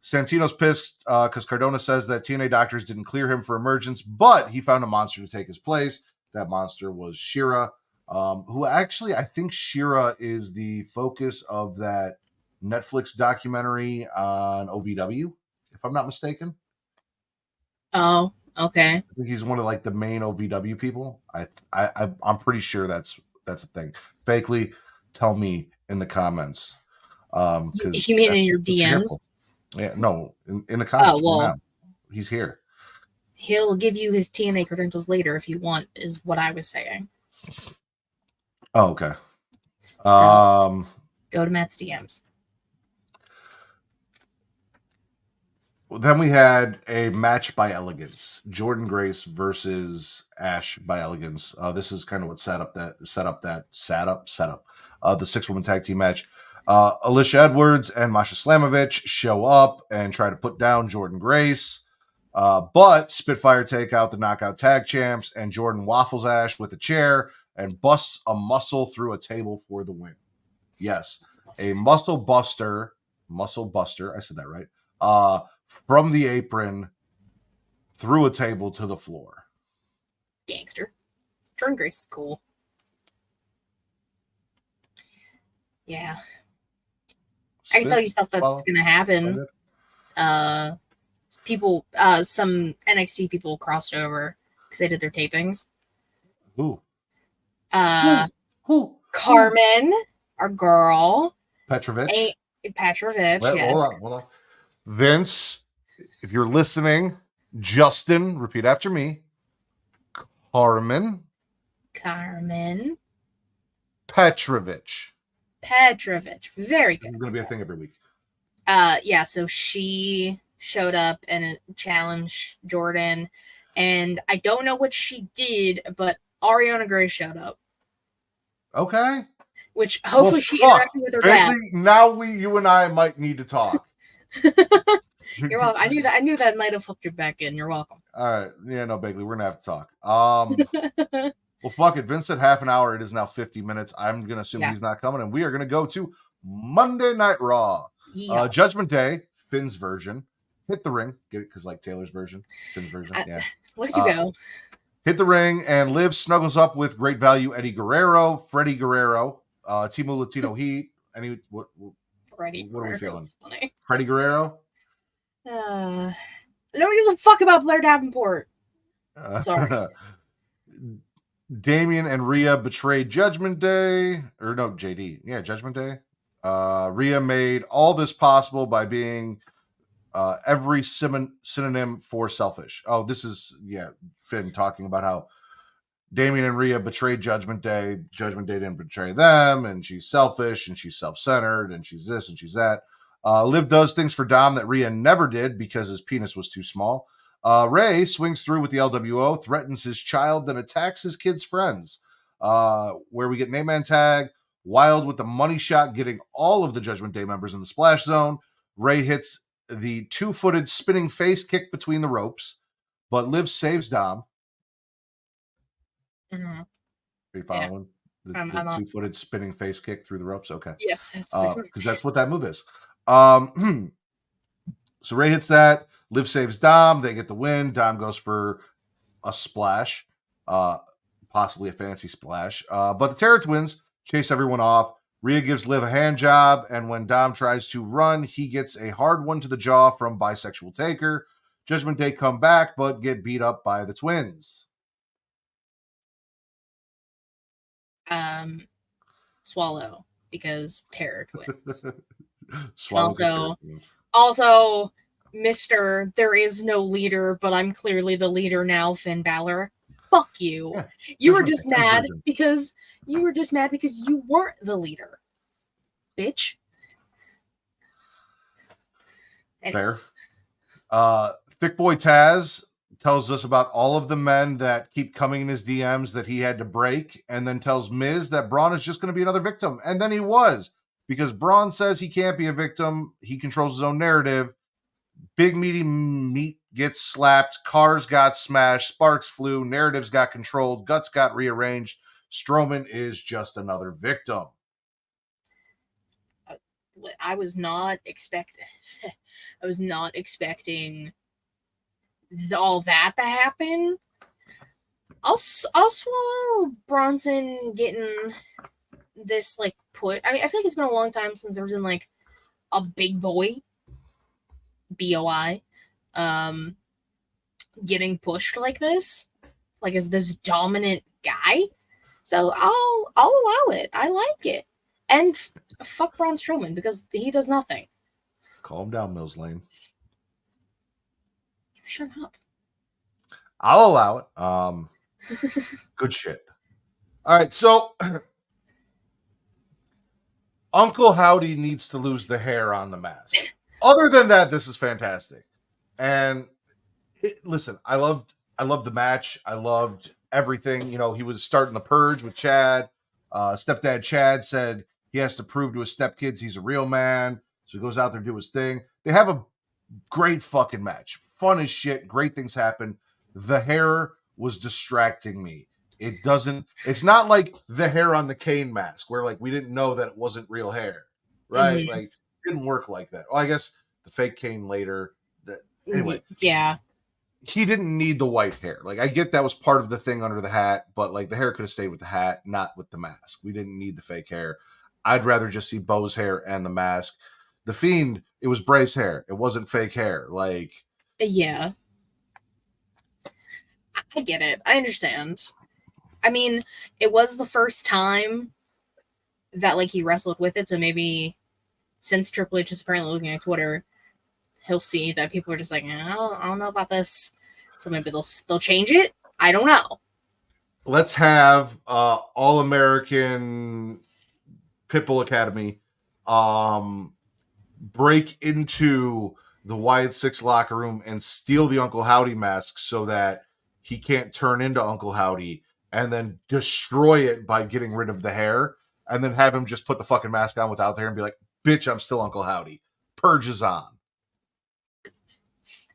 Santino's pissed because Cardona says that TNA doctors didn't clear him for Emergence, but he found a monster to take his place. That monster was Shira, who actually I think Shira is the focus of that Netflix documentary on OVW, if I'm not mistaken. Oh, okay. I think he's one of like the main OVW people. I'm pretty sure that's a thing. Bakley, tell me in the comments. You mean in your DMs? Yeah, no, in the comments. Oh, well, he's here. He'll give you his TNA credentials later if you want, is what I was saying. Oh, okay. So, go to Matt's DMs. Then we had a match by Elegance, Jordan Grace versus Ash by Elegance. This is kind of what set up the 6-woman tag team match. Alicia Edwards and Masha Slamovich show up and try to put down Jordan Grace, but Spitfire take out the Knockout Tag Champs, and Jordan waffles Ash with a chair and busts a muscle through a table for the win. Yes, a muscle buster. I said that right. From the apron through a table to the floor. Gangster. Jordan Grace is cool. Yeah. I can tell you stuff that's going to happen. Some NXT people crossed over because they did their tapings. Who? Carmen, our girl. Petrovich, yes. Hold on. Vince, if you're listening, Justin, repeat after me. Carmen. Petrovich. Very good. It's going to be a thing every week. Yeah, so she showed up and challenged Jordan, and I don't know what she did, but Ariana Gray showed up. Okay. Which hopefully she interacted with her dad. Now you and I might need to talk. You're welcome. I knew that might have hooked you back in. You're welcome. All right. Yeah, no, Bagley, we're gonna have to talk. Well, fuck it. Vince said half an hour. It is now 50 minutes. I'm gonna assume he's not coming, and we are gonna go to Monday Night Raw. Yeah. Judgment Day, Finn's version. Hit the ring. Get it? Because like Taylor's version, Finn's version. Yeah. Look at you go. Hit the ring, and Liv snuggles up with Great Value Eddie Guerrero, Freddie Guerrero, Timu Latino Heat. What are we feeling? Freddie Guerrero? Nobody gives a fuck about Blair Davenport. Sorry. Damian and Rhea betrayed Judgment Day. Or no, JD. Yeah, Judgment Day. Rhea made all this possible by being every synonym for selfish. Oh, this is, Finn talking about how Damian and Rhea betrayed Judgment Day. Judgment Day didn't betray them, and she's selfish, and she's self-centered, and she's this, and she's that. Liv does things for Dom that Rhea never did because his penis was too small. Ray swings through with the LWO, threatens his child, then attacks his kid's friends. Where we get an 8-man tag. Wild with the money shot, getting all of the Judgment Day members in the splash zone. Ray hits the 2-footed spinning face kick between the ropes, but Liv saves Dom. Mm-hmm. Are you following? Yeah. The 2-footed spinning face kick through the ropes? Okay. Yes. Because that's what that move is. So Ray hits that. Liv saves Dom. They get the win. Dom goes for a splash, possibly a fancy splash. But the Terror Twins chase everyone off. Rhea gives Liv a hand job, and when Dom tries to run, he gets a hard one to the jaw from Bisexual Taker. Judgment Day come back, but get beat up by the Twins. Swallow, because Terror Twins. Swallow also, Mr. There is no leader, but I'm clearly the leader now, Finn Balor. Fuck you. Yeah, you were just mad because you weren't the leader. Bitch. Anyways. Fair. Thick Boy Taz tells us about all of the men that keep coming in his DMs that he had to break, and then tells Miz that Braun is just going to be another victim. And then he was, because Braun says he can't be a victim. He controls his own narrative. Big meaty meat gets slapped. Cars got smashed. Sparks flew. Narratives got controlled. Guts got rearranged. Strowman is just another victim. I was not expecting all that to happen. I'll swallow Bronson getting this put. I mean, I feel like it's been a long time since there was in a big boy, BOI, getting pushed like this, as this dominant guy. So I'll allow it. I like it. And fuck Braun Strowman because he does nothing. Calm down, Mills Lane. Shut up. I'll allow it. Good shit. All right, so Uncle Howdy needs to lose the hair on the mask. Other than that, this is fantastic. And listen, I loved the match. I loved everything. You know, he was starting the purge with Chad. Stepdad Chad said he has to prove to his stepkids he's a real man. So he goes out there to do his thing. They have a great fucking match. Fun as shit. Great things happen. The hair was distracting me. It's not like the hair on the Kane mask where we didn't know that it wasn't real hair, right? Mm-hmm. It didn't work like that. Well, I guess the fake Kane later. Anyway. Yeah. He didn't need the white hair. I get that was part of the thing under the hat, but the hair could have stayed with the hat, not with the mask. We didn't need the fake hair. I'd rather just see Bo's hair and the mask. The Fiend, it was Bray's hair. It wasn't fake hair. Yeah. I get it. I understand. I mean, it was the first time that he wrestled with it, so maybe since Triple H is apparently looking at Twitter, he'll see that people are just I don't know about this, so maybe they'll change it. I don't know. Let's have All-American Pitbull Academy break into the Wyatt Six locker room and steal the Uncle Howdy mask so that he can't turn into Uncle Howdy, and then destroy it by getting rid of the hair, and then have him just put the fucking mask on without the hair and be like, bitch, I'm still Uncle Howdy. Purge is on.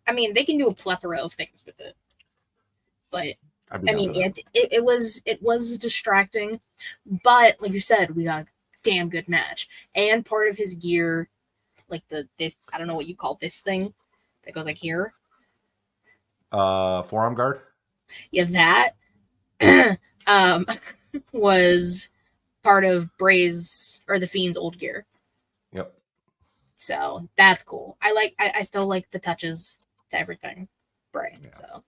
I mean, they can do a plethora of things with it, but it was distracting. But like you said, we got a damn good match, and part of his gear, this I don't know what you call this thing that goes here. Forearm guard. Yeah, that was part of Bray's or the Fiend's old gear. Yep. So that's cool. I still like the touches to everything, Bray. Yeah. So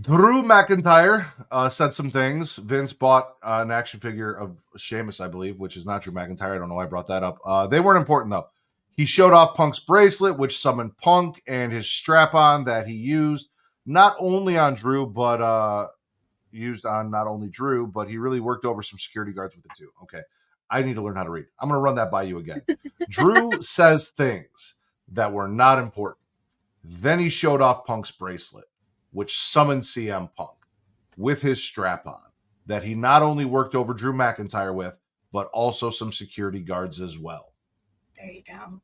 Drew McIntyre said some things. Vince bought an action figure of Sheamus, I believe, which is not Drew McIntyre. I don't know why I brought that up. They weren't important, though. He showed off Punk's bracelet, which summoned Punk, and his strap-on that he used not only on Drew, but used on not only Drew, but he really worked over some security guards with it too. Okay, I need to learn how to read. I'm going to run that by you again. Drew says things that were not important. Then he showed off Punk's bracelet, which summoned CM Punk with his strap-on that he not only worked over Drew McIntyre with, but also some security guards as well. There you go.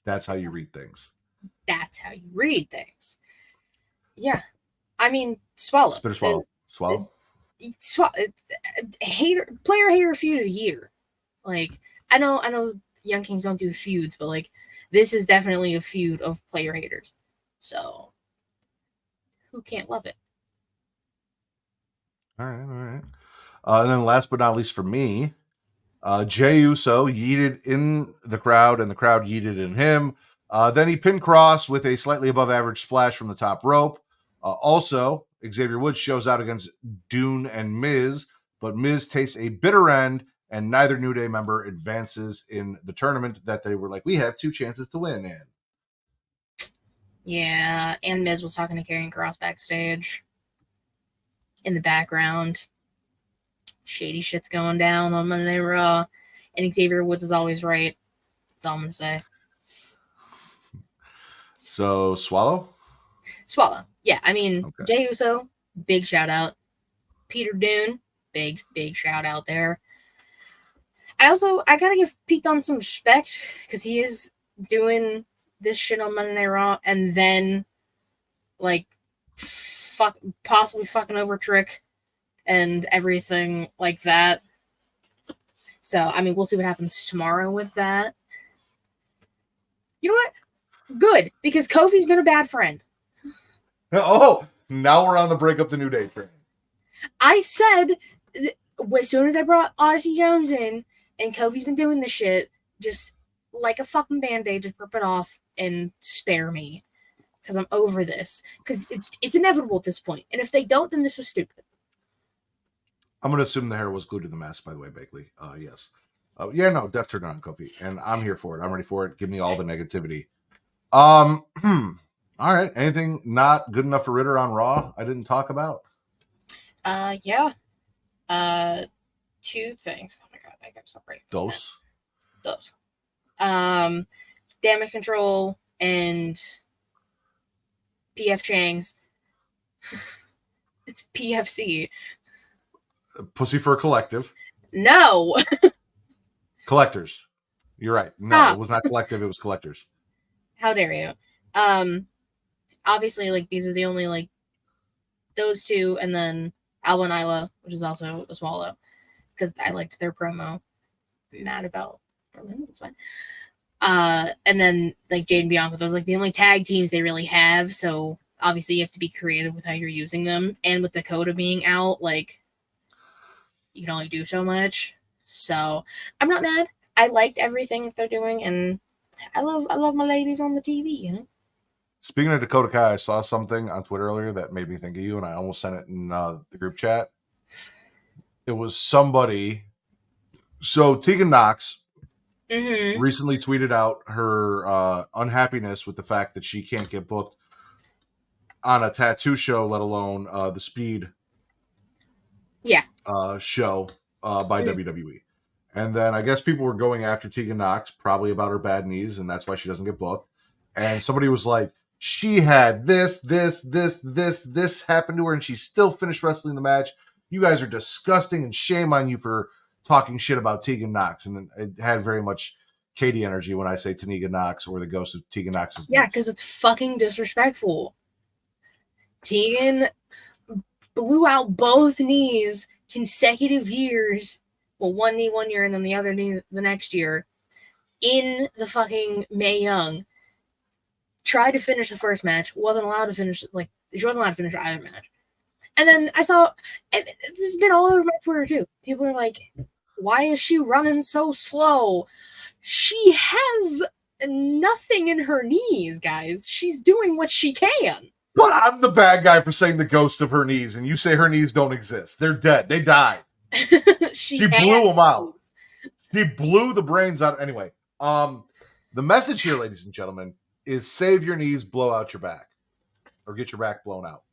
That's how you read things. That's how you read things. Yeah. I mean, swallow. Spit or swallow. Swallow. Player hater feud of the year. Like, I know Young Kings don't do feuds, but like this is definitely a feud of player haters. So who can't love it? All right. And then last but not least for me, Jey Uso yeeted in the crowd, and the crowd yeeted in him. Then he pinned Cross with a slightly above average splash from the top rope. Also, Xavier Woods shows out against Dune and Miz, but Miz tastes a bitter end, and neither New Day member advances in the tournament that they were like, we have 2 chances to win in. Yeah, and Miz was talking to Karrion Kross backstage. In the background, shady shit's going down on Monday Night Raw, and Xavier Woods is always right. That's all I'm gonna say. So Swallow. Yeah, I mean, okay. Jey Uso, big shout out. Peter Dune, big shout out there. I gotta give Pete Dunne some respect because he is doing this shit on Monday Night Raw, and then like possibly fucking over Trick and everything like that. So I mean, we'll see what happens tomorrow with that. You know what? Good, because Kofi's been a bad friend. Oh, now we're on the break up the New Day train. I said as soon as I brought Odyssey Jones in, and Kofi's been doing this shit, just like a fucking band-aid, just rip it off and spare me. Because I'm over this. Because it's inevitable at this point. And if they don't, then this was stupid. I'm going to assume the hair was glued to the mask, by the way, Bakley. Yes. Yeah, no, Def turned on Kofi. And I'm here for it. I'm ready for it. Give me all the negativity. All right. Anything not good enough for Ritter on Raw I didn't talk about? Yeah. 2 things. Oh my god, I gotta stop writing. Dose. Damage Control and PF Chang's. It's PFC. Pussy for a Collective. No. Collectors. You're right. Stop. No, it was not Collective. It was Collectors. How dare you? Obviously, like, these are the only, like, those 2, and then Alba and Isla, which is also a swallow, because I liked their promo. Mad about Berlin, it's fine. And then, like, Jade and Bianca, those are, like, the only tag teams they really have, so obviously you have to be creative with how you're using them, and with Dakota being out, like, you can only do so much. So, I'm not mad. I liked everything that they're doing, and I love my ladies on the TV, you know? Speaking of Dakota Kai, I saw something on Twitter earlier that made me think of you, and I almost sent it in the group chat. It was somebody. So Tegan Knox recently tweeted out her unhappiness with the fact that she can't get booked on a tattoo show, let alone the Speed show by WWE. And then I guess people were going after Tegan Knox, probably about her bad knees, and that's why she doesn't get booked. And somebody was like, she had this happen to her, and she still finished wrestling the match. You guys are disgusting, and shame on you for talking shit about Tegan Knox. And it had very much Katie energy when I say Tegan Knox or the ghost of Tegan Knox's. Yeah, because it's fucking disrespectful. Tegan blew out both knees consecutive years. Well, one knee 1 year and then the other knee the next year in the fucking Mae Young. Tried to finish the first match, wasn't allowed to finish, like, she wasn't allowed to finish either match. And then I saw, and this has been all over my Twitter too. People are like, why is she running so slow? She has nothing in her knees, guys. She's doing what she can. But I'm the bad guy for saying the ghost of her knees, and you say her knees don't exist. They're dead. They died. She blew them out. She blew the brains out. Anyway, the message here, ladies and gentlemen, is save your knees, blow out your back, or get your back blown out.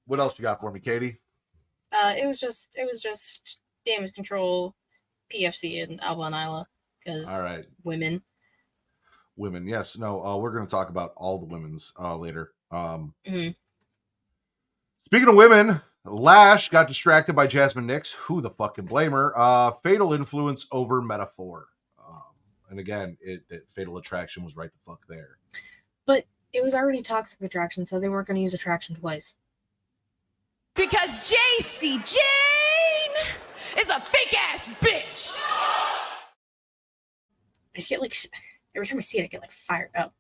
What else you got for me, Katie? It was just Damage Control, PFC, and Alba and Isla. Because all right, women, yes. No, we're going to talk about all the women's later. Speaking of women, Lash got distracted by Jasmine Nix. Who the fuck can blame her? Fatal influence over Metaphor. And again, Fatal Attraction was right the fuck there. But it was already Toxic Attraction, so they weren't going to use Attraction twice. Because JC Jane is a fake-ass bitch. I just get like, every time I see it, I get like fired up.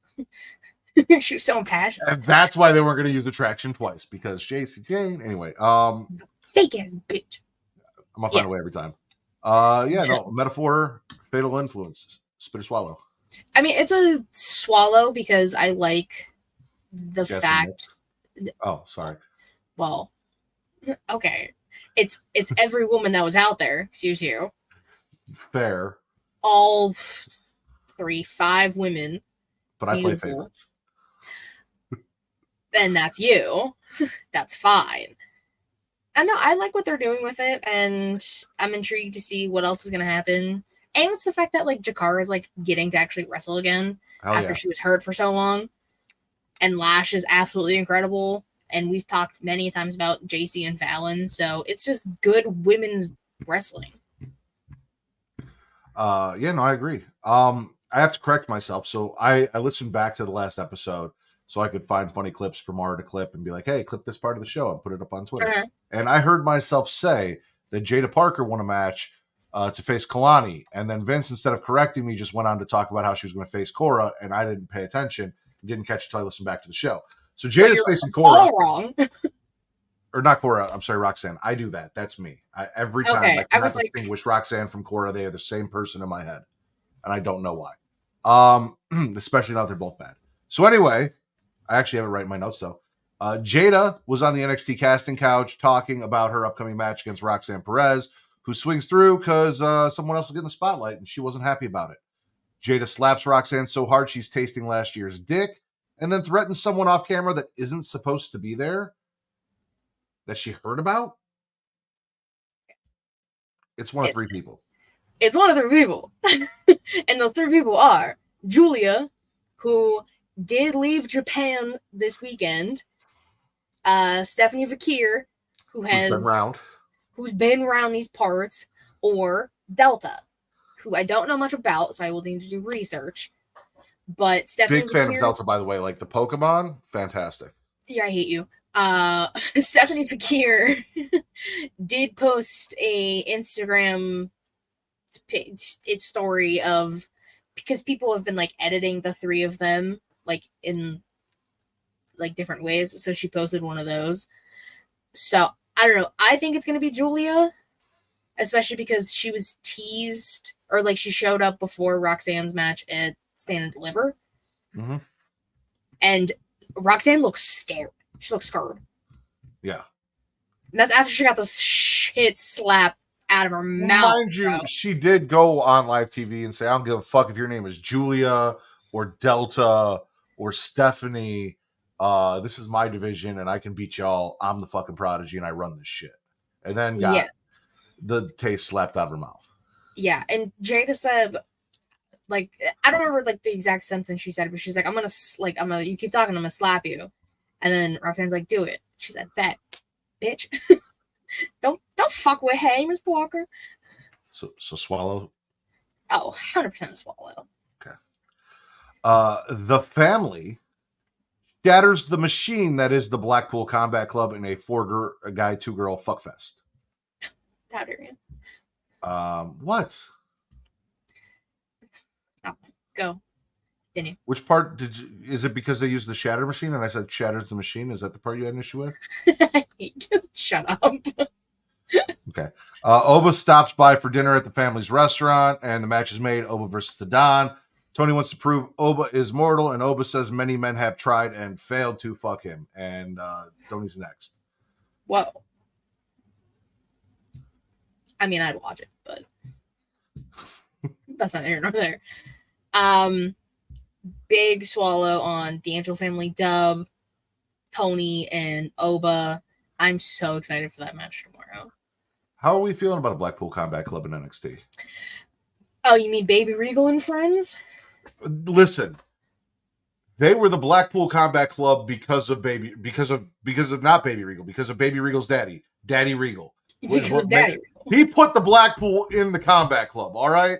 She was so impassioned. And that's why they weren't going to use Attraction twice, because JC Jane. Anyway, fake-ass bitch. I'm going to find a way every time. No, Metaphor, Fatal Influence, Spit or Swallow. I mean, it's a swallow because I like the Jasmine fact. Nix. Oh, sorry. Well, okay. It's every woman that was out there. Excuse you. Fair. All 5 women. But I play favorites. And that's you. That's fine. I know, I like what they're doing with it, and I'm intrigued to see what else is going to happen. And it's the fact that, like, Jakara is, like, getting to actually wrestle again after she was hurt for so long. And Lash is absolutely incredible. And we've talked many times about JC and Fallon, so it's just good women's wrestling. I agree. I have to correct myself. So I listened back to the last episode so I could find funny clips for Mara to clip and be like, hey, clip this part of the show and put it up on Twitter. Uh-huh. And I heard myself say that Jada Parker won a match to face Kalani. And then Vince, instead of correcting me, just went on to talk about how she was going to face Cora, and I didn't pay attention. Didn't catch it until I listened back to the show. So Jada's facing Cora. All wrong. Or not Cora, I'm sorry, Roxanne. I do that. That's me. Every time I cannot distinguish Roxanne from Cora, they are the same person in my head. And I don't know why. Especially now they're both bad. So anyway, I actually have it right in my notes though. Jada was on the NXT casting couch talking about her upcoming match against Roxanne Perez, who swings through because someone else is getting the spotlight and she wasn't happy about it. Jada slaps Roxanne so hard she's tasting last year's dick and then threatens someone off camera that isn't supposed to be there that she heard about. It's one of 3 people. It's one of 3 people. And those 3 people are Julia, who did leave Japan this weekend, Stephanie Vakir, who's been around these parts, or Delta, who I don't know much about, so I will need to do research. But Stephanie Big fan of Delta, by the way, like the Pokemon, fantastic. Yeah, I hate you. Stephanie Fakir did post a Instagram story of, because people have been like editing the 3 of them like in like different ways, so she posted one of those. So I don't know, I think it's gonna be Julia, especially because she was teased, or like she showed up before Roxanne's match at Stand and Deliver. Mm-hmm. And Roxanne looks scared. She looks scared. Yeah. And that's after she got the shit slapped out of her mouth. Mind you, she did go on live TV and say, I don't give a fuck if your name is Julia or Delta or Stephanie. This is my division and I can beat y'all. I'm the fucking prodigy and I run this shit. And then got the taste slapped out of her mouth. Yeah. And Jada said, like, I don't remember like the exact sentence she said, but she's like, you keep talking, I'm gonna slap you. And then Roxanne's like, do it. She said, bet, bitch. don't fuck with hey, Miss Walker. So swallow. Oh, 100% swallow. Okay. The family shatters the machine that is the Blackpool Combat Club in a 4-guy, 2-girl fuckfest. How dare you? What? Oh, go. Continue. Which part is it because they used the shatter machine and I said shatters the machine? Is that the part you had an issue with? Just shut up. Okay. Oba stops by for dinner at the family's restaurant, and the match is made. Oba versus the Don. Tony wants to prove Oba is mortal, and Oba says many men have tried and failed to fuck him. And Tony's next. Whoa. I mean, I'd watch it, but that's not there nor there. Big swallow on the Angel Family dub, Tony and Oba. I'm so excited for that match tomorrow. How are we feeling about a Blackpool Combat Club in NXT? Oh, you mean Baby Regal and friends? Listen, they were the Blackpool Combat Club because of not Baby Regal, because of Baby Regal's daddy, Daddy Regal. Because of Daddy Regal. He put the Blackpool in the Combat Club, all right?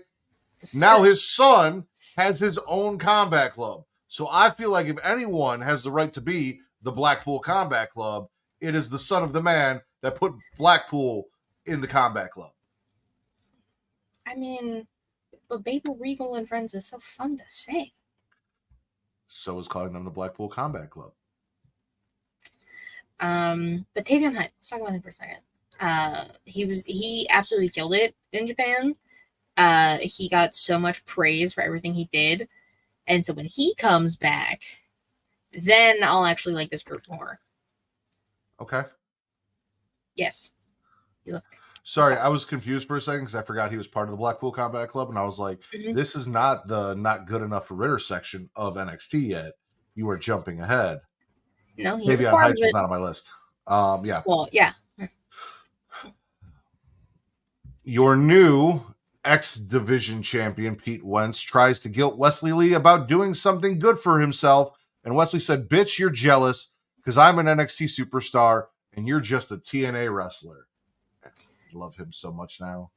Now his son has his own Combat Club. So I feel like if anyone has the right to be the Blackpool Combat Club, it is the son of the man that put Blackpool in the Combat Club. I mean, but Baby Regal and friends is so fun to say. So is calling them the Blackpool Combat Club. But Tavion Hunt, let's talk about him for a second. He absolutely killed it in Japan. He got so much praise for everything he did. And so when he comes back, then I'll actually like this group more. Okay. Yes. You look. Sorry, I was confused for a second because I forgot he was part of the Blackpool Combat Club, and I was like, This is not the not good enough for Ritter section of NXT yet. You are jumping ahead. No, he's Maybe on part Heights of it. was not on my list. Yeah. Well, yeah. Your new X Division champion, Pete Wentz, tries to guilt Wesley Lee about doing something good for himself. And Wesley said, bitch, you're jealous because I'm an NXT superstar and you're just a TNA wrestler. I love him so much now.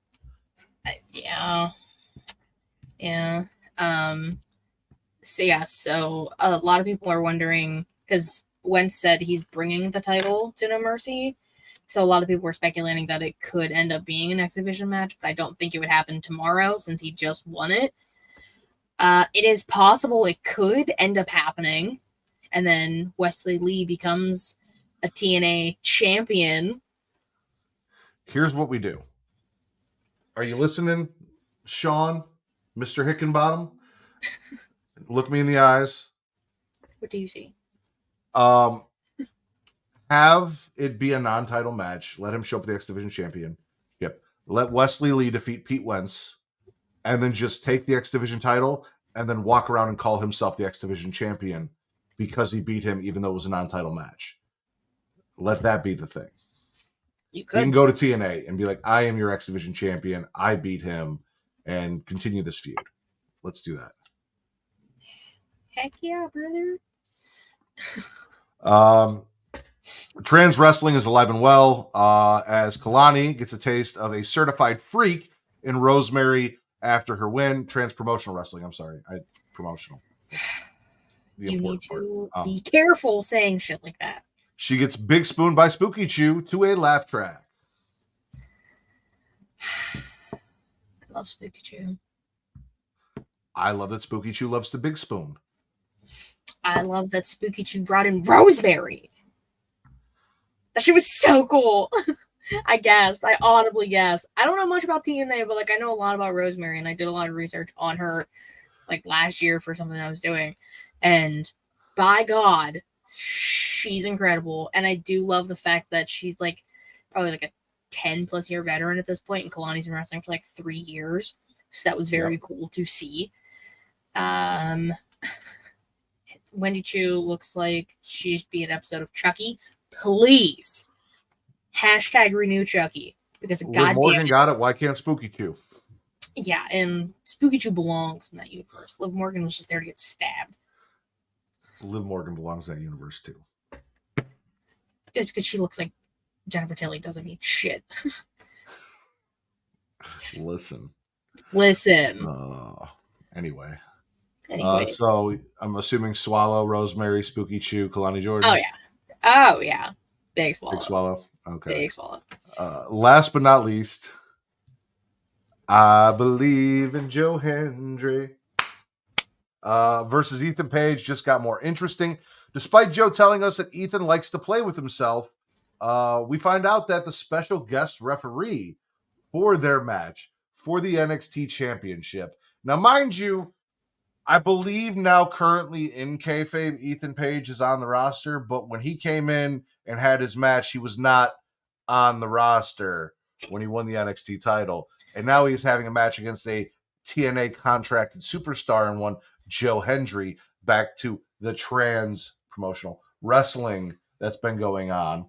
Yeah. Yeah. So a lot of people are wondering because Wentz said he's bringing the title to No Mercy. So a lot of people were speculating that it could end up being an X Division match, but I don't think it would happen tomorrow since he just won it. It is possible it could end up happening, and then Wesley Lee becomes a TNA champion. Here's what we do. Are you listening, Sean, Mr. Hickenbottom? Look me in the eyes. What do you see? Have it be a non-title match. Let him show up the X Division champion. Yep. Let Wesley Lee defeat Pete Wentz, and then just take the X Division title and then walk around and call himself the X Division champion because he beat him, even though it was a non-title match. Let that be the thing. You can go to TNA and be like, I am your X Division champion. I beat him, and continue this feud. Let's do that. Heck yeah, brother. Trans wrestling is alive and well as Kalani gets a taste of a certified freak in Rosemary after her win. Trans promotional wrestling. I'm sorry. Promotional. You need to be careful saying shit like that. She gets big spooned by Spooky Chew to a laugh track. I love Spooky Chew. I love that Spooky Chew loves the big spoon. I love that Spooky Chew brought in Rosemary. That shit was so cool. I gasped. I audibly gasped. I don't know much about TNA, but I know a lot about Rosemary, and I did a lot of research on her last year for something I was doing. And by God, she's incredible. And I do love the fact that she's probably a 10+ year veteran at this point, and Kalani's been wrestling for 3 years. So that was very cool to see. Wendy Chu looks like she should be an episode of Chucky. Please. #renew Chucky. Because goddamn Morgan got it. Why can't Spooky Chew? Yeah, and Spooky Chew belongs in that universe. Liv Morgan was just there to get stabbed. Liv Morgan belongs in that universe too. Just because she looks like Jennifer Tilly doesn't mean shit. Listen. Anyway. So I'm assuming Swallow, Rosemary, Spooky Chew, Kalani Jordan. Oh yeah. Big Swallow. Big Swallow. Okay. Big Swallow. Last but not least, I believe in Joe Hendry versus Ethan Page just got more interesting. Despite Joe telling us that Ethan likes to play with himself, we find out that the special guest referee for their match for the NXT Championship. Now, mind you, I believe now currently in kayfabe, Ethan Page is on the roster, but when he came in and had his match, he was not on the roster when he won the NXT title. And now he's having a match against a TNA contracted superstar and one, Joe Hendry, back to the trans promotional wrestling that's been going on.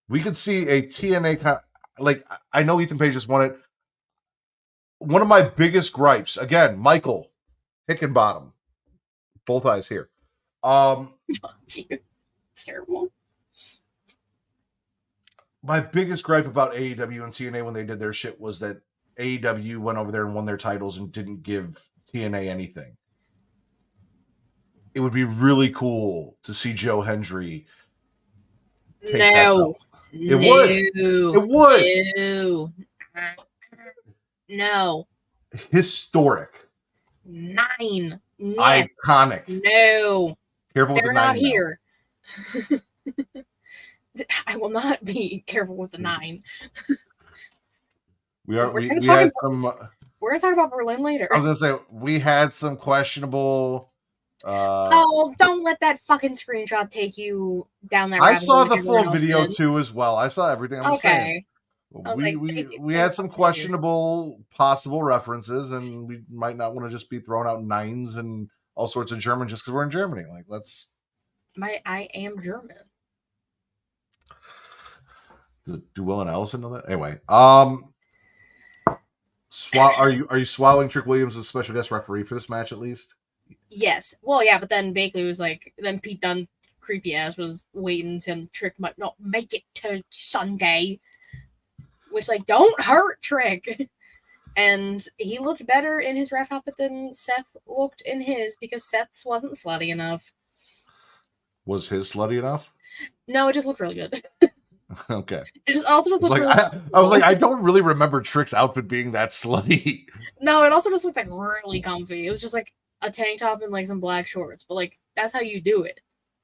We could see a TNA, I know Ethan Page just won it. One of my biggest gripes, again, Michael Hickenbottom, both eyes here. It's terrible. My biggest gripe about AEW and TNA when they did their shit was that AEW went over there and won their titles and didn't give TNA anything. It would be really cool to see Joe Hendry take that belt. It would. No. No. Historic. 9. Iconic. No. Careful with They're the 9 not now. here. I will not be careful with the 9. We had some. We're gonna talk about Berlin later. I was gonna say we had some questionable. Don't let that fucking screenshot take you down that. I saw the full video too as well. I saw everything. I'm saying. We had some questionable possible references, and we might not want to just be throwing out 9s and all sorts of German just because we're in Germany. Like, let's. I am German. Do Will and Allison know that? Anyway, are you swallowing Trick Williams as a special guest referee for this match at least? Yes. Well, yeah, but then Bakley was like, then Pete Dunne's creepy ass was waiting to Trick might not make it to Sunday, which don't hurt Trick. And he looked better in his ref outfit than Seth looked in his because Seth's wasn't slutty enough. Was his slutty enough? No, it just looked really good. Okay. It just also just looked. I was like, I don't really remember Trick's outfit being that slutty. No, it also just looked really comfy. It was just a tank top and some black shorts, but that's how you do it.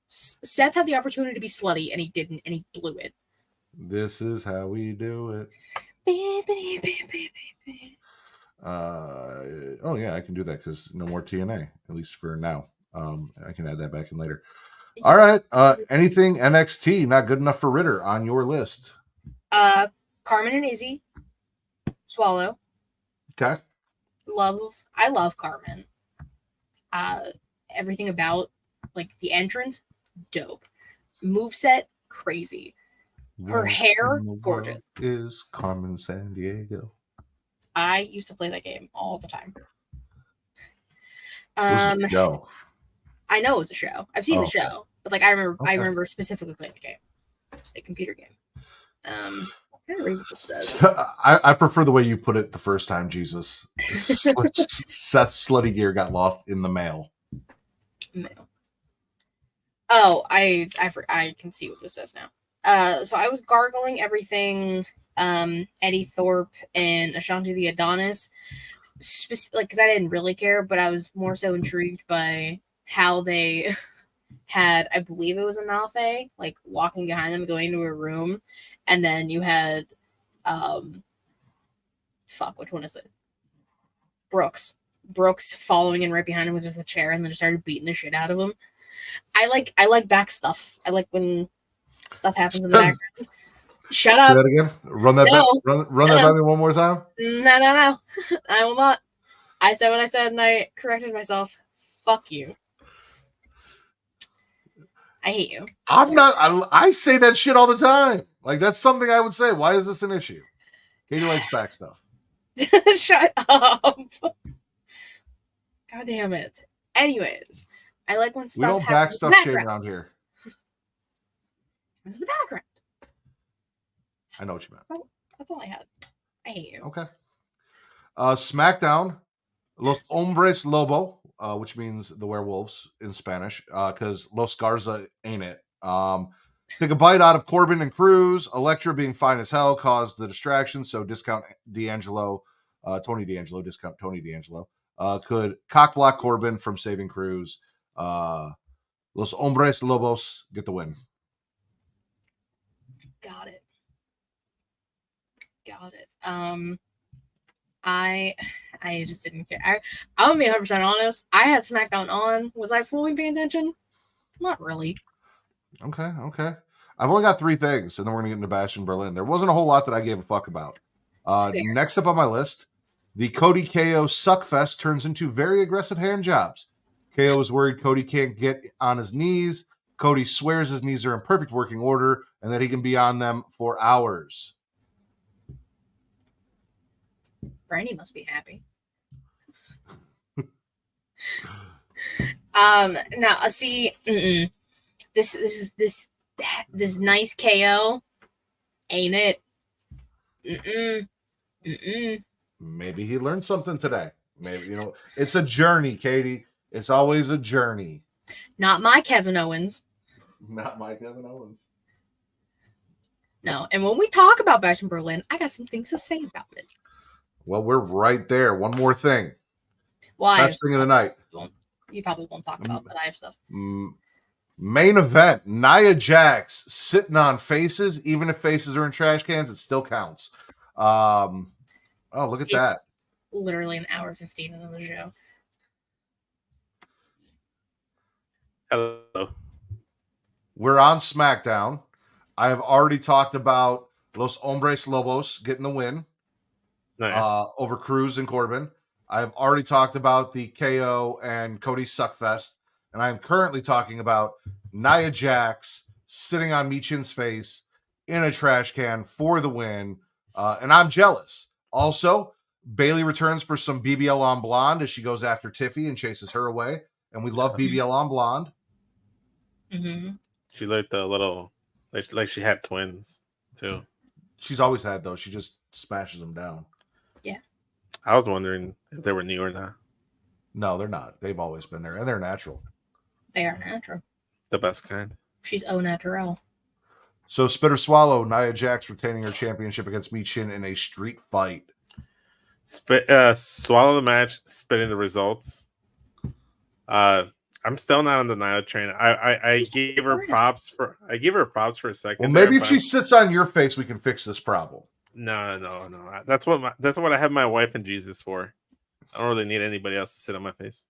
Seth had the opportunity to be slutty and he didn't, and he blew it. This is how we do it. Oh yeah, I can do that because no more TNA, at least for now. I can add that back in later. All right. Anything NXT not good enough for Ritter on your list? Carmen and Izzy. Swallow. Okay. I love Carmen. Everything about the entrance, dope. Moveset, crazy. Her hair, gorgeous. Is Carmen Sandiego? I used to play that game all the time. Show. I know it was a show. I've seen the show, but I remember specifically playing the game, a computer game. I'm trying to read what this says. I prefer the way you put it the first time, Jesus. Seth's slutty gear got lost in the mail. Oh, I can see what this says now. So I was gargling everything. Eddie Thorpe and Ashanti the Adonis, because I didn't really care, but I was more so intrigued by how they had, I believe it was a Nafe, walking behind them, going into a room, and then you had, which one is it? Brooks following in right behind him with just a chair, and then just started beating the shit out of him. I like back stuff. I like when stuff happens in the background. Shut up. Say that again. Run that back. Run that by me one more time. No. I will not. I said what I said, and I corrected myself. Fuck you. I hate you. I'm not. I say that shit all the time. That's something I would say. Why is this an issue? Katie likes back stuff. Shut up. God damn it. Anyways, I like when stuff. We don't back stuff shit around here. This is the background. I know what you meant. That's all I had. I hate you. Okay. SmackDown, Los Hombres Lobo, which means the werewolves in Spanish, because Los Garza ain't it. Take a bite out of Corbin and Cruz. Elektra being fine as hell caused the distraction, so discount D'Angelo, Tony D'Angelo, discount Tony D'Angelo, could cockblock Corbin from saving Cruz. Los Hombres Lobos get the win. Got it. I just didn't care. I'm gonna be 100% honest. I had SmackDown on. Was I fully paying attention? Not really. Okay. I've only got 3 things, and then we're gonna get into Bash in Berlin. There wasn't a whole lot that I gave a fuck about. Next up on my list, the Cody KO Suckfest turns into very aggressive hand jobs. KO is worried Cody can't get on his knees. Cody swears his knees are in perfect working order and that he can be on them for hours. Brandy must be happy. Now see, this nice KO, ain't it? Maybe he learned something today. Maybe, it's a journey, Katie. It's always a journey. Not my Kevin Owens. Not my Kevin Owens. No, and when we talk about Bash in Berlin, I got some things to say about it. Well, we're right there. One more thing. Why? Best thing of the night. You probably won't talk about, but I have stuff. Main event, Nia Jax sitting on faces. Even if faces are in trash cans, it still counts. Oh, look at that. Literally an hour 15 into the show. Hello. We're on SmackDown. I have already talked about Los Hombres Lobos getting the win. Nice. Over Cruz and Corbin. I've already talked about the KO and Cody Suckfest. And I'm currently talking about Nia Jax sitting on Michin's face in a trash can for the win. And I'm jealous. Also, Bayley returns for some BBL on Blonde as she goes after Tiffy and chases her away. And we love BBL on Blonde. Mm-hmm. She looked a little like she had twins too. She's always had those. She just smashes them down. Yeah. I was wondering if they were new or not. No, they're not. They've always been there, and they're natural. They are natural. The best kind. She's au naturel. So, spit or swallow, Nia Jax retaining her championship against Michin in a street fight. Swallow the match, spit in the results. I'm still not on the Nia train. I gave her props for a second. Well, maybe if she sits on your face, we can fix this problem. No. That's what I have my wife and Jesus for. I don't really need anybody else to sit on my face.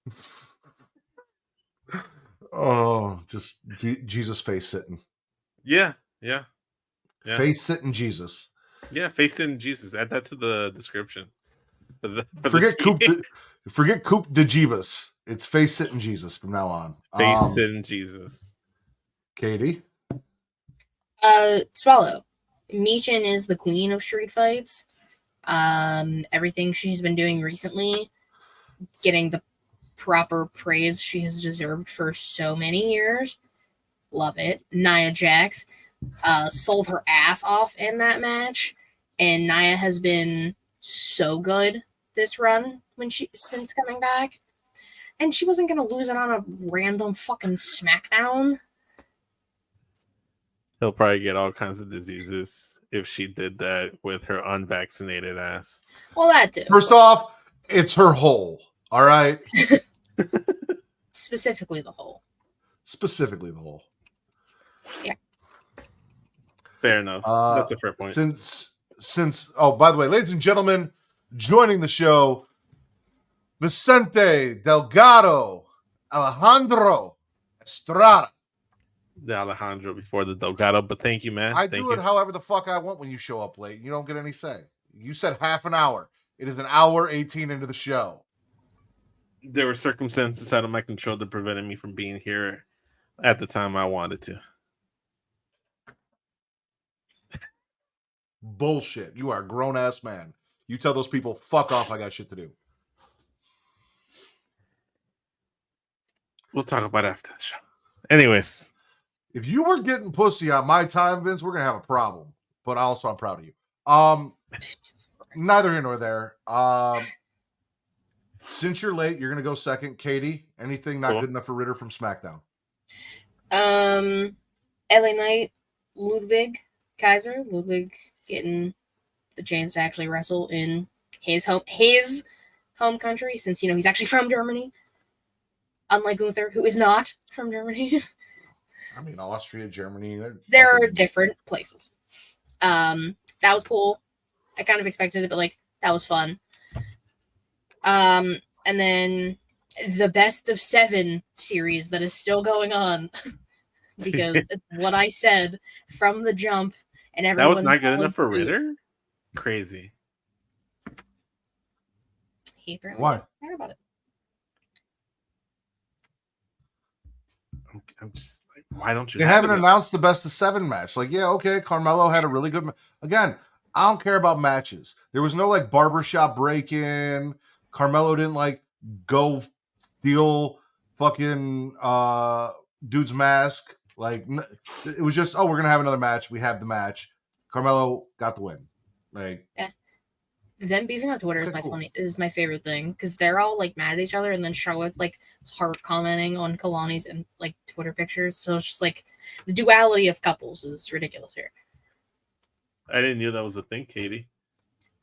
Oh, just Jesus face sitting. Yeah. Face sitting Jesus. Yeah, face sitting Jesus. Add that to the description. Forget Coop de Jeebus. It's face sitting Jesus from now on. Face sitting Jesus. Katie? Swallow. Michin is the queen of street fights. Everything she's been doing recently, getting the proper praise she has deserved for so many years. Love it. Nia Jax sold her ass off in that match, and Nia has been so good this run since coming back. And she wasn't gonna lose it on a random fucking SmackDown. He'll probably get all kinds of diseases if she did that with her unvaccinated ass. Well, that too. First off, it's her hole. All right. Specifically the hole. Yeah. Fair enough. That's a fair point. Since by the way, ladies and gentlemen, joining the show, Vicente Delgado Alejandro Estrada. The Alejandro before the Delgado, but thank you, man. I do it however the fuck I want when you show up late. You don't get any say. You said half an hour. It is an hour 18 into the show. There were circumstances out of my control that prevented me from being here at the time I wanted to. Bullshit. You are a grown-ass man. You tell those people, fuck off, I got shit to do. We'll talk about it after the show. Anyways. If you were getting pussy on my time, Vince, we're going to have a problem. But also, I'm proud of you. Neither here nor there. Since you're late, you're going to go second. Katie, anything not good enough for Ritter from SmackDown? LA Knight, Ludwig Kaiser. Ludwig getting the chance to actually wrestle in his home country, since he's actually from Germany. Unlike Gunther, who is not from Germany. I mean, Austria, Germany. There are different places. That was cool. I kind of expected it, but like that was fun. And then the Best of 7 series that is still going on because it's what I said from the jump, and everyone that was not good enough for Ritter. Crazy. He apparently Why? didn't care about it. I'm just like, why don't you? They haven't announced the Best of 7 match. Like, yeah, okay, Carmelo had a really good. Again, I don't care about matches. There was no like barbershop break-in. Carmelo didn't like go steal fucking dude's mask. Like, it was just, oh, we're gonna have another match. We have the match. Carmelo got the win. Like, them beefing on Twitter is my favorite thing because they're all like mad at each other, and then Charlotte's like heart commenting on Kalani's and like Twitter pictures. So it's just like the duality of couples is ridiculous here. I didn't know that was a thing, Katie.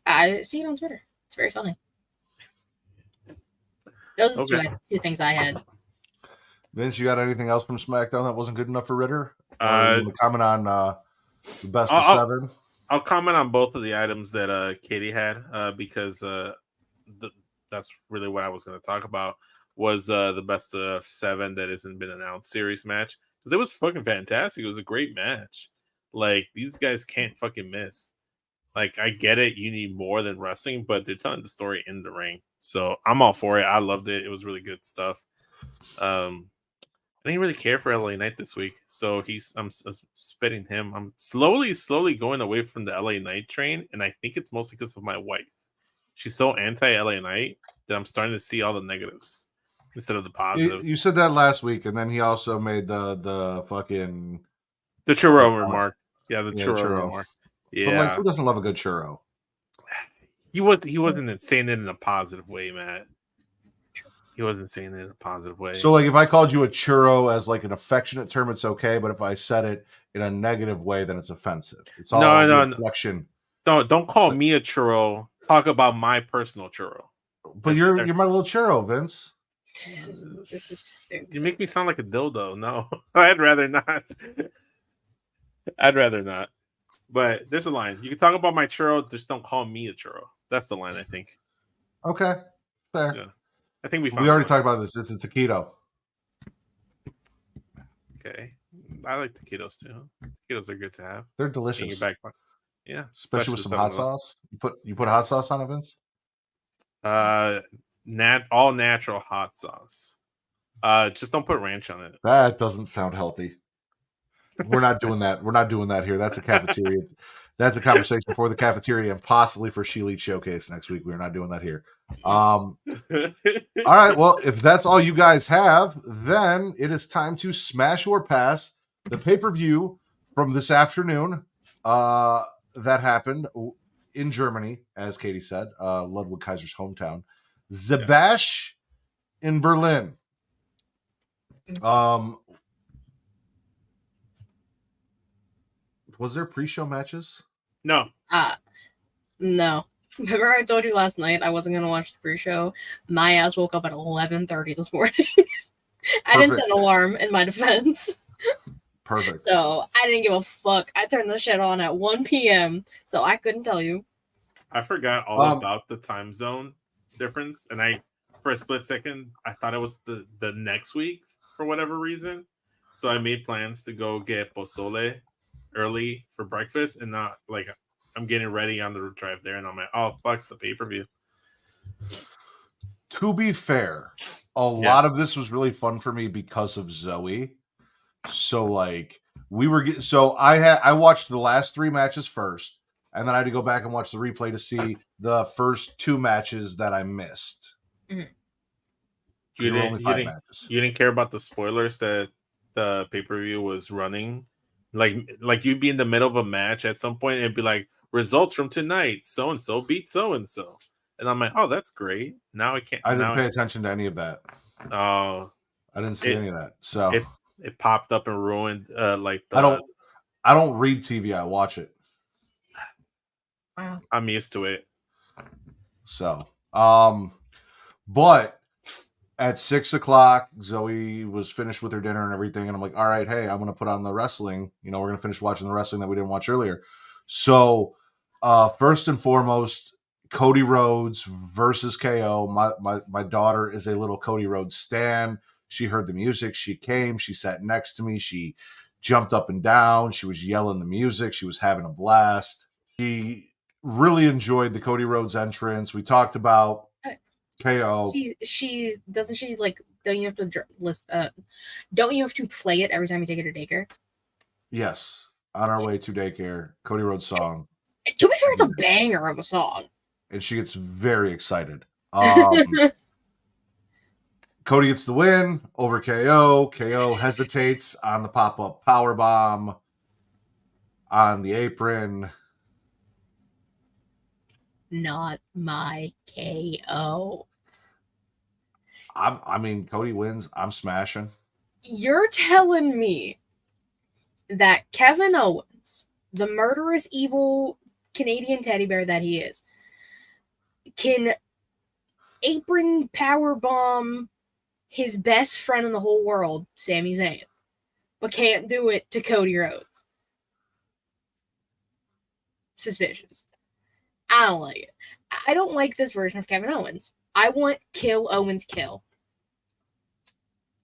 I see it on Twitter. It's very funny. Those are the two things I had. Vince, you got anything else from SmackDown that wasn't good enough for Ritter? You want to comment on the Best of 7? I'll comment on both of the items that Katie had because that's really what I was going to talk about was the Best of 7 that hasn't been announced series match because it was fucking fantastic. It was a great match. Like, these guys can't fucking miss. Like, I get it. You need more than wrestling, but they're telling the story in the ring. So I'm all for it. I loved it. It was really good stuff. I didn't really care for LA Knight this week. So I'm spitting him. I'm slowly going away from the LA Knight train. And I think it's mostly because of my wife. She's so anti-LA Knight that I'm starting to see all the negatives instead of the positives. You said that last week, and then he also made the fucking... The churro remark. Yeah, the churro remark. Yeah. But like, who doesn't love a good churro? He wasn't saying it in a positive way, Matt. He wasn't saying it in a positive way. So, like, if I called you a churro as like an affectionate term, it's okay. But if I said it in a negative way, then it's offensive. It's all reflection. Don't call me a churro. Talk about my personal churro. But you're my little churro, Vince. This is stupid. You make me sound like a dildo. No, I'd rather not. I'd rather not. But there's a line. You can talk about my churro, just don't call me a churro. That's the line, I think. Okay, fair. Yeah. I think we already talked about this. This is taquito. Okay. I like taquitos too. Taquitos are good to have. They're delicious. In your back pocket. Yeah. Especially with some hot sauce. You put hot sauce on it, Vince? All natural hot sauce. Just don't put ranch on it. That doesn't sound healthy. We're not doing that. We're not doing that here. That's a cafeteria. That's a conversation for the cafeteria and possibly for She Elite Showcase next week. We're not doing that here. All right. Well, if that's all you guys have, then it is time to smash or pass the pay-per-view from this afternoon that happened in Germany, as Katie said, Ludwig Kaiser's hometown. Zabash in Berlin. Was there pre-show matches? No. No. Remember I told you last night I wasn't going to watch the pre-show? My ass woke up at 11:30 this morning. I didn't set an alarm in my defense. Perfect. So I didn't give a fuck. I turned the shit on at 1 p.m. So I couldn't tell you. I forgot all about the time zone difference. And for a split second, I thought it was the next week for whatever reason. So I made plans to go get pozole early for breakfast, and not like I'm getting ready on the drive there, and I'm like, oh fuck the pay-per-view. To be fair, a lot of this was really fun for me because of Zoe. So like I watched the last 3 matches first, and then I had to go back and watch the replay to see the first 2 matches that I missed. Mm-hmm. You didn't care about the spoilers that the pay-per-view was running. Like you'd be in the middle of a match at some point and it'd be like, results from tonight, so and so beat so and so, and I'm like, oh, that's great. Now I can't. I didn't pay attention to any of that. Oh, I didn't see any of that. So it popped up and ruined. I don't read TV. I watch it. Wow. I'm used to it. So, but at 6:00, Zoe was finished with her dinner and everything, and I'm like, all right, hey, I'm gonna put on the wrestling. We're gonna finish watching the wrestling that we didn't watch earlier. So, first and foremost, Cody Rhodes versus KO. My daughter is a little Cody Rhodes stan. She heard the music. She came. She sat next to me. She jumped up and down. She was yelling the music. She was having a blast. She really enjoyed the Cody Rhodes entrance. We talked about KO. She doesn't she like? Don't you have to don't you have to play it every time you take her to daycare? Yes, on our way to daycare, Cody Rhodes song. To be fair, it's a banger of a song. And she gets very excited. Cody gets the win over KO. KO hesitates on the pop-up powerbomb on the apron. Not my KO. I mean, Cody wins. I'm smashing. You're telling me that Kevin Owens, the murderous, evil Canadian teddy bear that he is, can apron powerbomb his best friend in the whole world, Sami Zayn, but can't do it to Cody Rhodes? Suspicious. I don't like it. I don't like this version of Kevin Owens. I want kill Owens kill.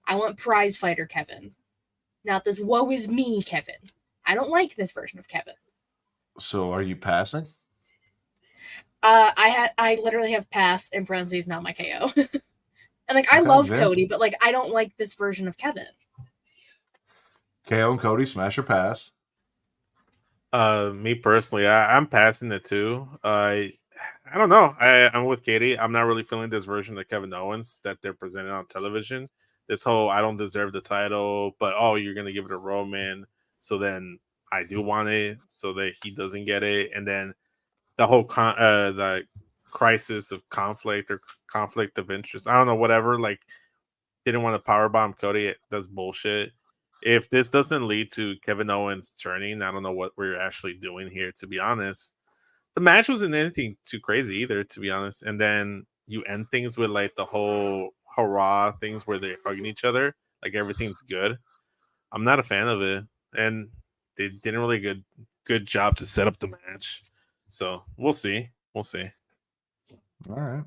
I want prize fighter Kevin. Not this woe is me Kevin. I don't like this version of Kevin. So are you passing? I literally have pass and parentheses not my KO. And like I love Cody, but like I don't like this version of Kevin. KO and Cody, smash or pass? Me personally, I'm passing it too. I don't know. I'm with Katie. I'm not really feeling this version of Kevin Owens that they're presenting on television. This whole I don't deserve the title, but you're gonna give it to Roman, so then I do want it, so that he doesn't get it, and then the whole the crisis of conflict or conflict of interest. I don't know, whatever. Like, didn't want to powerbomb Cody. That's bullshit. If this doesn't lead to Kevin Owens turning, I don't know what we're actually doing here, to be honest. The match wasn't anything too crazy either, to be honest. And then you end things with like the whole hurrah things where they're hugging each other, like everything's good. I'm not a fan of it, and they didn't really good job to set up the match. So we'll see. We'll see. All right.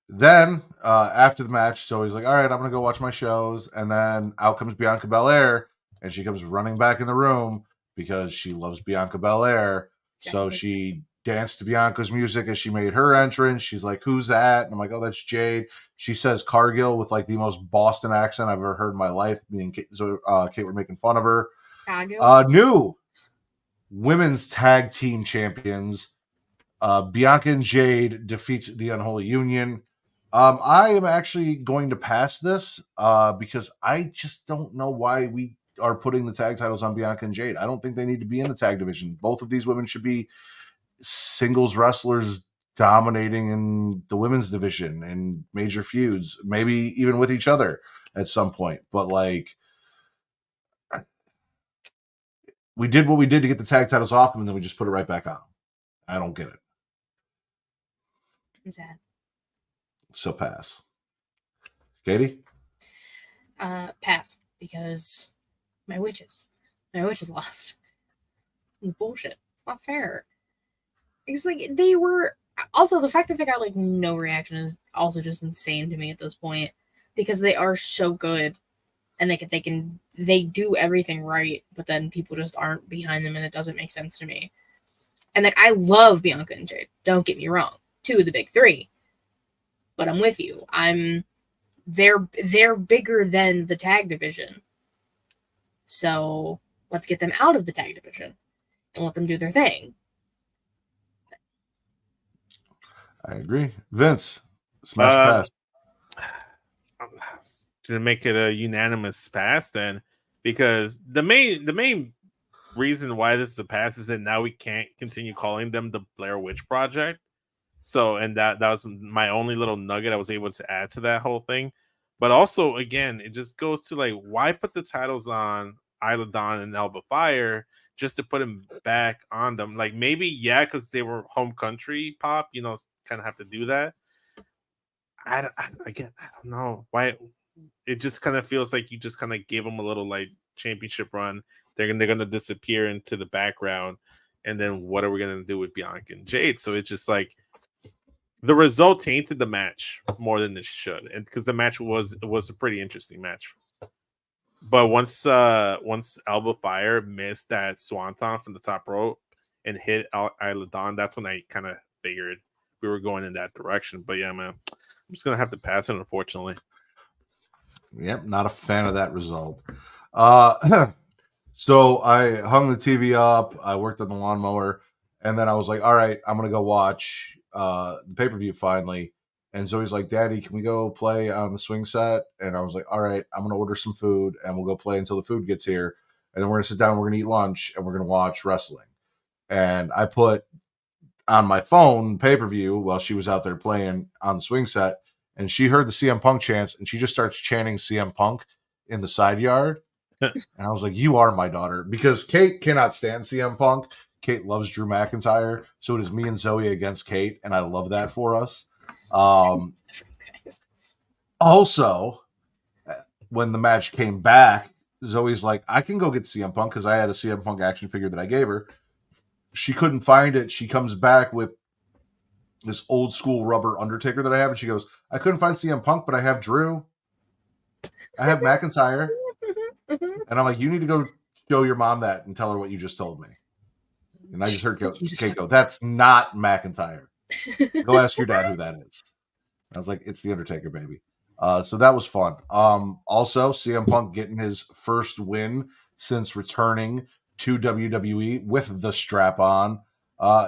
Then after the match, so he's like, all right, I'm gonna go watch my shows, and then out comes Bianca Belair, and she comes running back in the room because she loves Bianca Belair. So she danced to Bianca's music as she made her entrance. She's like, who's that? And I'm like, oh, that's Jade. She says Cargill with like the most Boston accent I've ever heard in my life. Me and Kate were making fun of her. New women's tag team champions. Bianca and Jade defeats the Unholy Union. I am actually going to pass this because I just don't know why we are putting the tag titles on Bianca and Jade. I don't think they need to be in the tag division. Both of these women should be singles wrestlers dominating in the women's division and major feuds, maybe even with each other at some point. But like, we did what we did to get the tag titles off them, and then we just put it right back on. I don't get it. I'm sad. So pass. Katie? Pass, because my witches lost. It's bullshit. It's not fair. It's like they were also the fact that they got like no reaction is also just insane to me at this point, because they are so good and they do everything right, but then people just aren't behind them and it doesn't make sense to me. And like I love Bianca and Jade, don't get me wrong, 2 of the big 3. But I'm with you. They're bigger than the tag division. So let's get them out of the tag division and let them do their thing. I agree. Vince, smash pass. To make it a unanimous pass then, because the main reason why this is a pass is that now we can't continue calling them the Blair Witch Project. So, and that was my only little nugget I was able to add to that whole thing. But also, again, it just goes to like, why put the titles on Isla Dawn and Alba Fire just to put them back on them? Like maybe, yeah, because they were home country pop, kind of have to do that. Again, I don't know why. It just kind of feels like you just kind of gave them a little like championship run. They're gonna disappear into the background, and then what are we gonna do with Bianca and Jade? So it's just like the result tainted the match more than it should, and because the match was a pretty interesting match. But once Alba Fire missed that swanton from the top rope and hit Isla Dawn, that's when I kind of figured we were going in that direction. But yeah, man, I'm just gonna have to pass it, unfortunately. Yep, not a fan of that result. So I hung the TV up, I worked on the lawnmower, and then I was like, all right, I'm going to go watch the pay-per-view finally. And Zoe's like, Daddy, can we go play on the swing set? And I was like, all right, I'm going to order some food, and we'll go play until the food gets here. And then we're going to sit down, we're going to eat lunch, and we're going to watch wrestling. And I put on my phone pay-per-view while she was out there playing on the swing set, and she heard the CM Punk chants, and she just starts chanting CM Punk in the side yard. And I was like, you are my daughter. Because Kate cannot stand CM Punk. Kate loves Drew McIntyre. So it is me and Zoe against Kate, and I love that for us. Also, when the match came back, Zoe's like, I can go get CM Punk because I had a CM Punk action figure that I gave her. She couldn't find it. She comes back with this old school rubber Undertaker that I have, and she goes, I couldn't find CM Punk, but I have Drew. I have McIntyre. And I'm like, you need to go show your mom that and tell her what you just told me. And I just heard Kate go, that's not McIntyre. Go ask your dad who that is. I was like, it's the Undertaker, baby. So that was fun. Also, CM Punk getting his first win since returning to WWE with the strap on.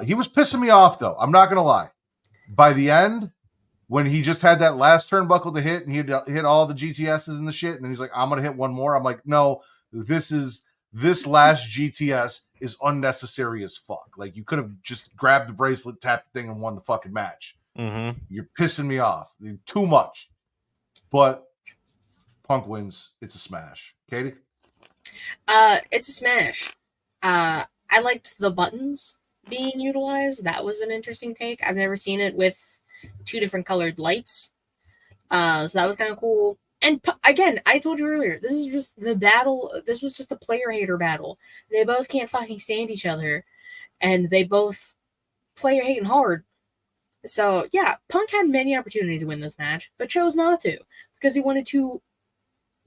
He was pissing me off, though. I'm not going to lie. By the end, when he just had that last turnbuckle to hit and he hit all the GTSs and the shit, and then he's like, I'm going to hit one more. I'm like, no, this last GTS is unnecessary as fuck. Like, you could have just grabbed the bracelet, tapped the thing, and won the fucking match. Mm-hmm. You're pissing me off. Too much. But Punk wins. It's a smash. Katie? It's a smash. I liked the buttons being utilized. That was an interesting take. I've never seen it with 2 different colored lights. So that was kind of cool. And again, I told you earlier, this is just the battle. This was just a player hater battle. They both can't fucking stand each other, and they both player hating hard. So yeah, Punk had many opportunities to win this match, but chose not to because he wanted to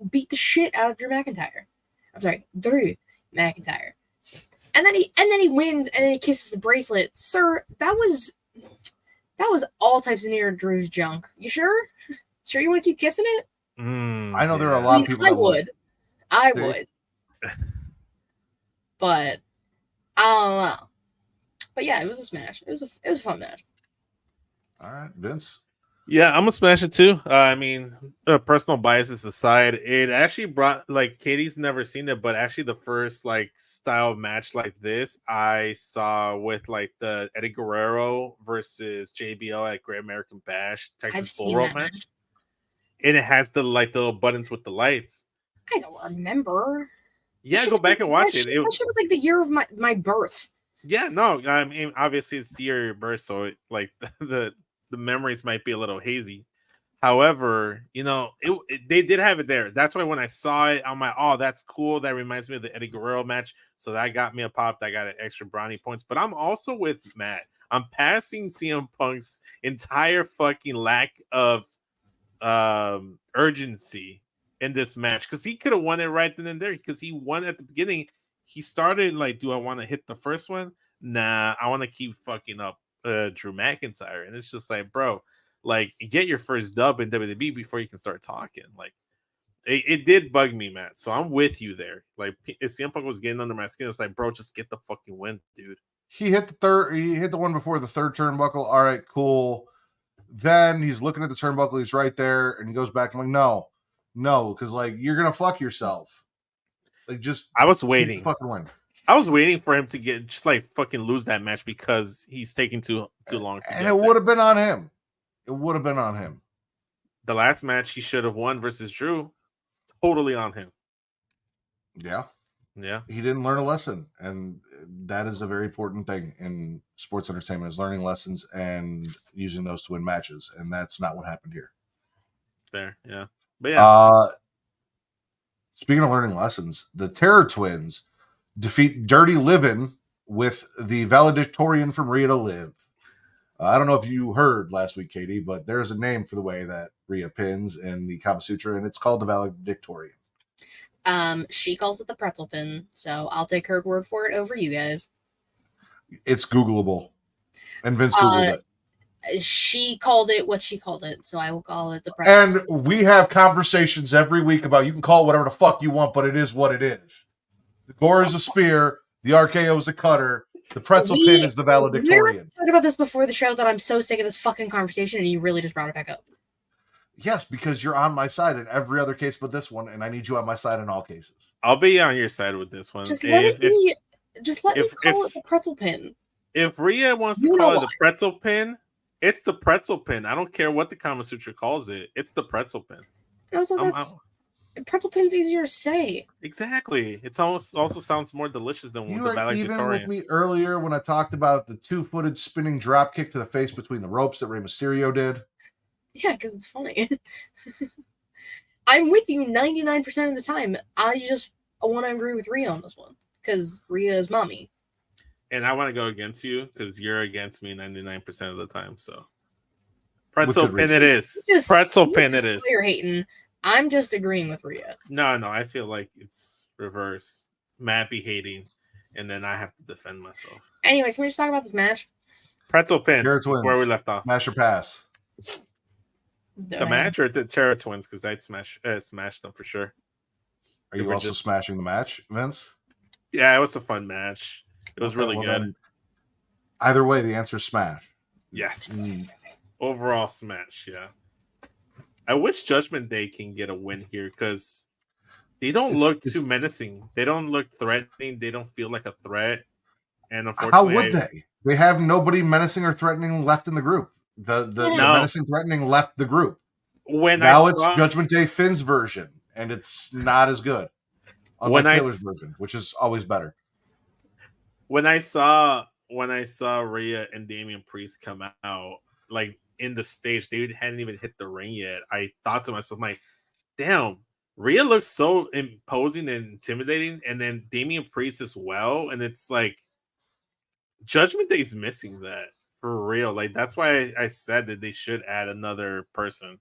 beat the shit out of Drew McIntyre. I'm sorry, Drew McIntyre. And then he wins, and then he kisses the bracelet. Sir, that was all types of near Drew's junk. You sure? Sure you want to keep kissing it? I know there are a lot of people that would. I would. But I don't know. But yeah, it was a smash. It was a fun match. All right, Vince. Yeah, I'm gonna smash it too. I mean, personal biases aside, it actually brought, like, Katie's never seen it, but actually the first like style match like this I saw with like the Eddie Guerrero versus JBL at Great American Bash Texas Bull Rope match. And it has the like the little buttons with the lights. I don't remember. Yeah, go back and watch it. That shit was like the year of my birth. Yeah, no, I mean, obviously it's the year of your birth, so like the memories might be a little hazy. However, you know, they did have it there. That's why when I saw it, I'm like, oh, that's cool. That reminds me of the Eddie Guerrero match. So that got me a pop. That got an extra brownie points. But I'm also with Matt. I'm passing CM Punk's entire fucking lack of urgency in this match, because he could have won it right then and there, because he won at the beginning. He started like, do I want to hit the first one? Nah, I want to keep fucking up Drew McIntyre. And it's just like, bro, like, get your first dub in WWE before you can start talking. Like, it did bug me, Matt. So I'm with you there. Like, if CM Punk was getting under my skin, it's like, bro, just get the fucking win, dude. He hit the one before the third turnbuckle. All right, cool. Then he's looking at the turnbuckle. He's right there, and he goes back. I'm like, no, because like, you're gonna fuck yourself. Like, just I was waiting. Fucking win. I was waiting for him to get just like fucking lose that match because he's taking too long to and it would have been on him. It would have been on him. The last match he should have won versus Drew, totally on him. Yeah. He didn't learn a lesson, and that is a very important thing in sports entertainment, is learning lessons and using those to win matches, and that's not what happened here. Fair, yeah. But yeah. Speaking of learning lessons, the Terror Twins defeat Dirty Livin' with the valedictorian from Rhea to Live. I don't know if you heard last week, Katie, but there's a name for the way that Rhea pins in the Kama Sutra, and it's called the valedictorian. She calls it the pretzel pin, so I'll take her word for it over you guys. It's Googleable, and Vince Googled it. She called it what she called it, so I will call it the pretzel. And we have conversations every week about you can call it whatever the fuck you want, but it is what it is. The gore is a spear, the RKO is a cutter, the pretzel pin is the valedictorian. We talked about this before the show that I'm so sick of this fucking conversation, and you really just brought it back up. Yes, because you're on my side in every other case but this one, and I need you on my side in all cases. I'll be on your side with this one. Just let me call it the pretzel pin. If Rhea wants to call it the pretzel pin, it's the pretzel pin. I don't care what the Kama Sutra calls it. It's the pretzel pin. And also, pretzel pin's easier to say. Exactly. It's also sounds more delicious than you the valedictorian. Even with me earlier when I talked about the 2-footed spinning drop kick to the face between the ropes that Rey Mysterio did. Yeah, because it's funny. I'm with you 99% of the time. I just want to agree with Rhea on this one because Rhea is mommy. And I want to go against you because you're against me 99% of the time. So pretzel pin it is. Pretzel pin it is. You're hating. I'm just agreeing with Rhea. No, I feel like it's reverse. Matt be hating, and then I have to defend myself. Anyways, can we just talk about this match? Pretzel pin. Terror Twins. Where we left off. Smash or pass? The match or the Terror Twins? Because I'd smash them for sure. Are you also smashing the match, Vince? Yeah, it was a fun match. It was really good. Either way, the answer is smash. Yes. Overall smash, yeah. I wish Judgment Day can get a win here because they don't look too menacing. They don't look threatening. They don't feel like a threat. And unfortunately, how would they? They have nobody menacing or threatening left in the group. The menacing threatening left the group. It's Judgment Day Finn's version, and it's not as good. Unlike Taylor's version, which is always better. When I saw Rhea and Damian Priest come out, like in the stage, they hadn't even hit the ring yet. I thought to myself, like, damn, Rhea looks so imposing and intimidating, and then Damian Priest as well. And it's like Judgment Day's missing that for real. Like that's why I said that they should add another person,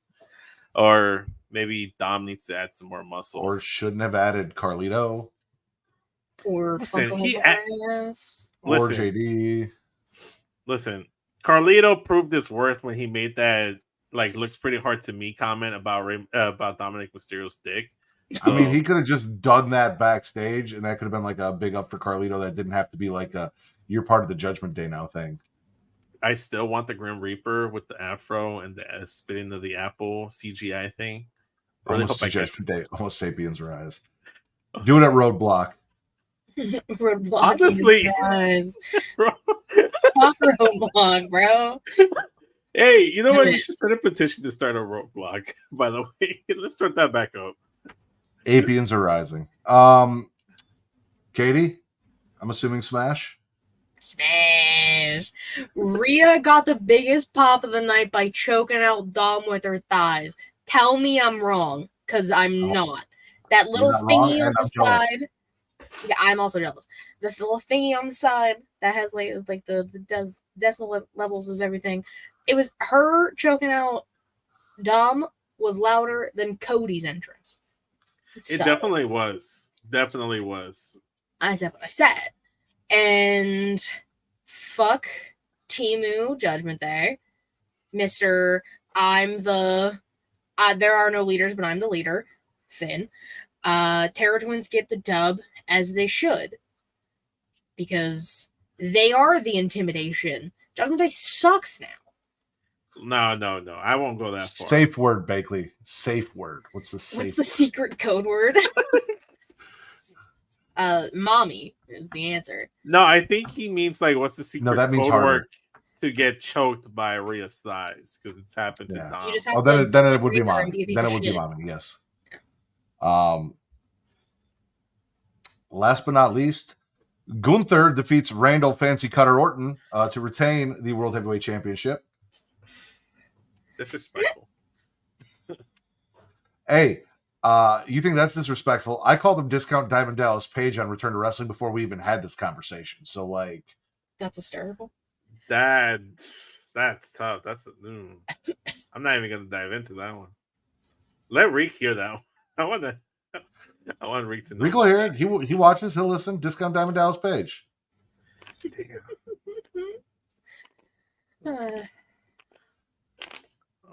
or maybe Dom needs to add some more muscle, or shouldn't have added Carlito, or JD. Listen, Carlito proved his worth when he made that like looks pretty hard to me comment about Dominic Mysterio's dick. So, I mean, he could have just done that backstage, and that could have been like a big up for Carlito. That didn't have to be like a "you're part of the Judgment Day now" thing. I still want the Grim Reaper with the afro and the spitting of the apple CGI thing. Really almost Judgment Day, almost Sapiens Rise. Do it at Roadblock. Roadblock. Honestly, Roadblock, bro. Hey, you know what? You should start a petition to start a Roadblock. By the way, let's start that back up. Apians are rising. Katie, I'm assuming smash. Smash. Rhea got the biggest pop of the night by choking out Dom with her thighs. Tell me I'm wrong, because I'm not. That little thingy on the side. Yeah, I'm also jealous. The little thingy on the side that has like the decimal levels of everything. It was her choking out Dom was louder than Cody's entrance. It definitely was. Definitely was. I said what I said. And fuck Timu Judgment Day. Mr. There are no leaders, but I'm the leader. Finn. Terror Twins get the dub, as they should. Because they are the intimidation. Judgment Day sucks now. No. I won't go that far. Safe word, Bakley. Safe word. What's the safe What's the secret code word? Mommy is the answer. No, I think he means like what's the secret that means code word to get choked by Rhea's thighs because it's happened to Dom. You just have then it would be mommy. Then it would be mommy. Yes. Yeah. Last but not least, Gunther defeats Randall Fancy Cutter Orton to retain the World Heavyweight Championship. Disrespectful. Hey, you think that's disrespectful? I called him Discount Diamond Dallas Page on Return to Wrestling before we even had this conversation. So, like, That's hysterical. That's tough. I'm not even gonna dive into that one. Let Reek hear that one. I want Reek to know. Reek will hear it. He watches. He'll listen. Discount Diamond Dallas Page.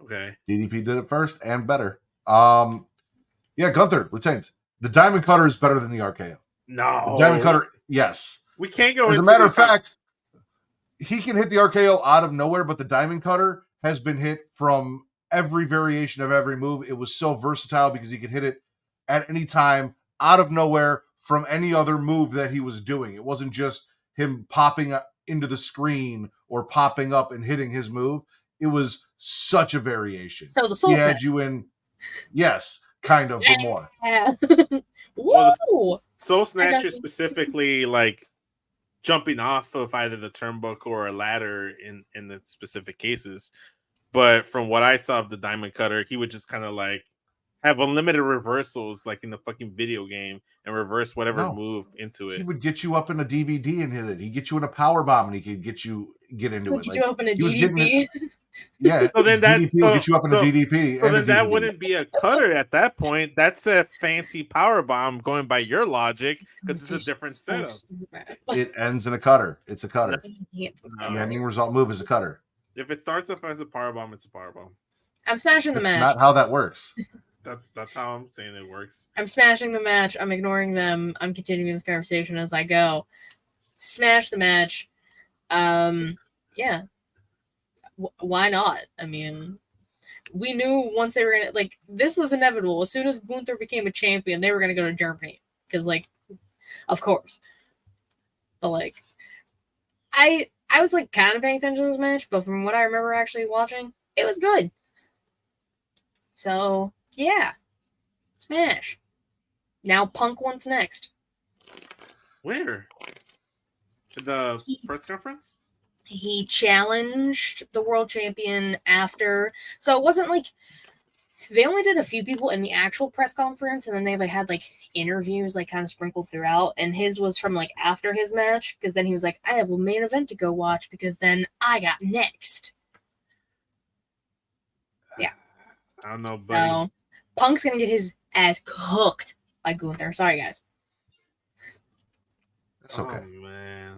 Okay. DDP did it first and better. Yeah, Gunther retains. The Diamond Cutter is better than the RKO. No. The Diamond Cutter, yes. We can't go As a matter of fact, he can hit the RKO out of nowhere, but the Diamond Cutter has been hit from every variation of every move. It was so versatile because he could hit it at any time, out of nowhere, from any other move that he was doing. It wasn't just him popping into the screen or popping up and hitting his move. It was such a variation. So the Soul he Snatch. had you in, yes, kind of, but more. Yeah. Well, Soul Snatcher specifically, like jumping off of either the turnbuckle or a ladder in the specific cases. But from what I saw of the Diamond Cutter, he would just kind of like have unlimited reversals, like in the fucking video game, and reverse whatever move into it. He would get you up in a DVD and hit it. He'd get you in a power bomb and he could get into it. Get you up in a DDP. Yeah. So then DDP will get you up in a DDP. So then that wouldn't be a cutter at that point. That's a fancy power bomb going by your logic because it's a different setup. It ends in a cutter. It's a cutter. Yeah, the ending result move is a cutter. If it starts off as a power bomb, it's a power bomb. I'm smashing the match. Not how that works. That's how I'm saying it works. I'm smashing the match. I'm ignoring them. I'm continuing this conversation as I go. Smash the match. Yeah. Why not? I mean, we knew once they were gonna, like, this was inevitable. As soon as Gunther became a champion, they were gonna go to Germany because, like, of course. But like, I was like kind of paying attention to this match, but from what I remember actually watching, it was good. So yeah, smash. Now Punk wants next. Where? The press conference? He challenged the world champion after. So it wasn't like they only did a few people in the actual press conference, and then they had like interviews like kind of sprinkled throughout. And his was from like after his match, because then he was like, I have a main event to go watch because then I got next. Yeah. I don't know, buddy. So Punk's gonna get his ass cooked by Gunther. Sorry, guys. It's okay. Oh, man.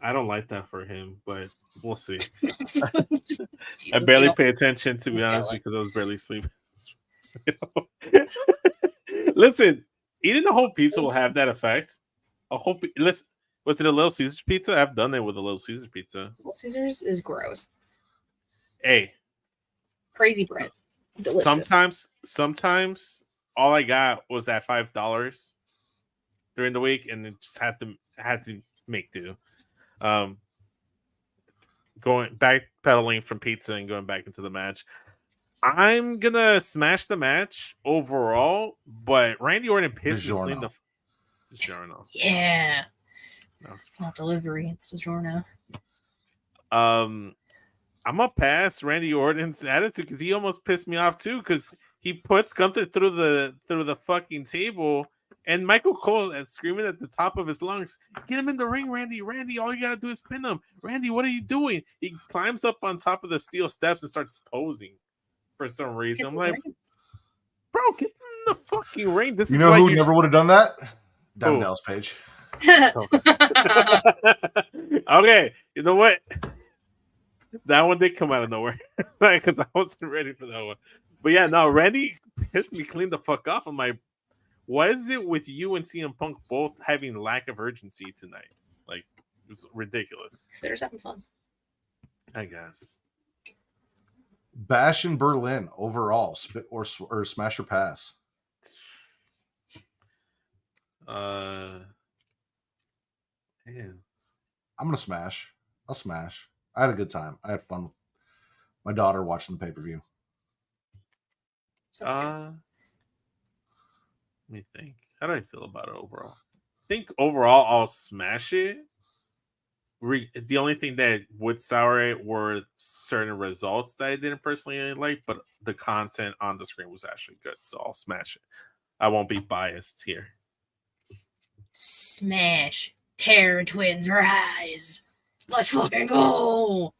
I don't like that for him, but we'll see. I barely pay attention, to be honest, because I was barely sleeping. Listen, eating the whole pizza will have that effect. Was it a Little Caesars pizza? I've done it with a Little Caesars pizza. Little Caesars is gross. Hey. Crazy bread. Delicious. Sometimes all I got was that $5 during the week, and it just had to make do. Going back pedaling from pizza and going back into the match. I'm gonna smash the match overall, but Randy Orton pissed me clean the DiGiorno. Yeah. It's not delivery, it's DiGiorno. I'm gonna pass Randy Orton's attitude because he almost pissed me off too, because he puts Gunther through the fucking table. And Michael Cole is screaming at the top of his lungs, get him in the ring, Randy. Randy, all you got to do is pin him. Randy, what are you doing? He climbs up on top of the steel steps and starts posing for some reason. I'm like, bro, get in the fucking ring. You know who never would have done that? Diamond Dallas Page. Okay, you know what? That one did come out of nowhere because I wasn't ready for that one. But yeah, no, Randy pissed me clean the fuck off. I'm like, what is it with you and CM Punk both having lack of urgency tonight? Like, it's ridiculous. They're just having fun, I guess. Bash in Berlin overall, spit or smash or pass. Man. I'm gonna smash. I'll smash. I had a good time. I had fun with my daughter watching the pay-per-view. Let me think. How do I feel about it overall? I think overall I'll smash it. the only thing that would sour it were certain results that I didn't personally like, but the content on the screen was actually good, so I'll smash it. I won't be biased here. Smash. Terror Twins rise. Let's fucking go.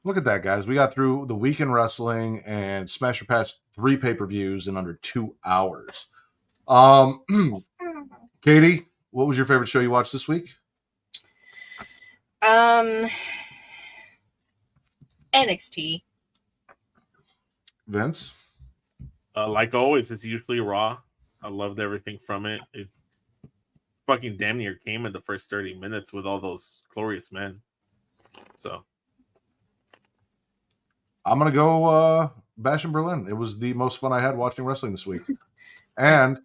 Look at that, guys. We got through the week in wrestling and Smash Your Patch 3 pay-per-views in under 2 hours. Katie, what was your favorite show you watched this week? NXT. Vince? Like always, it's usually Raw. I loved everything from it. It fucking damn near came in the first 30 minutes with all those glorious men. So I'm going to go Bash in Berlin. It was the most fun I had watching wrestling this week. And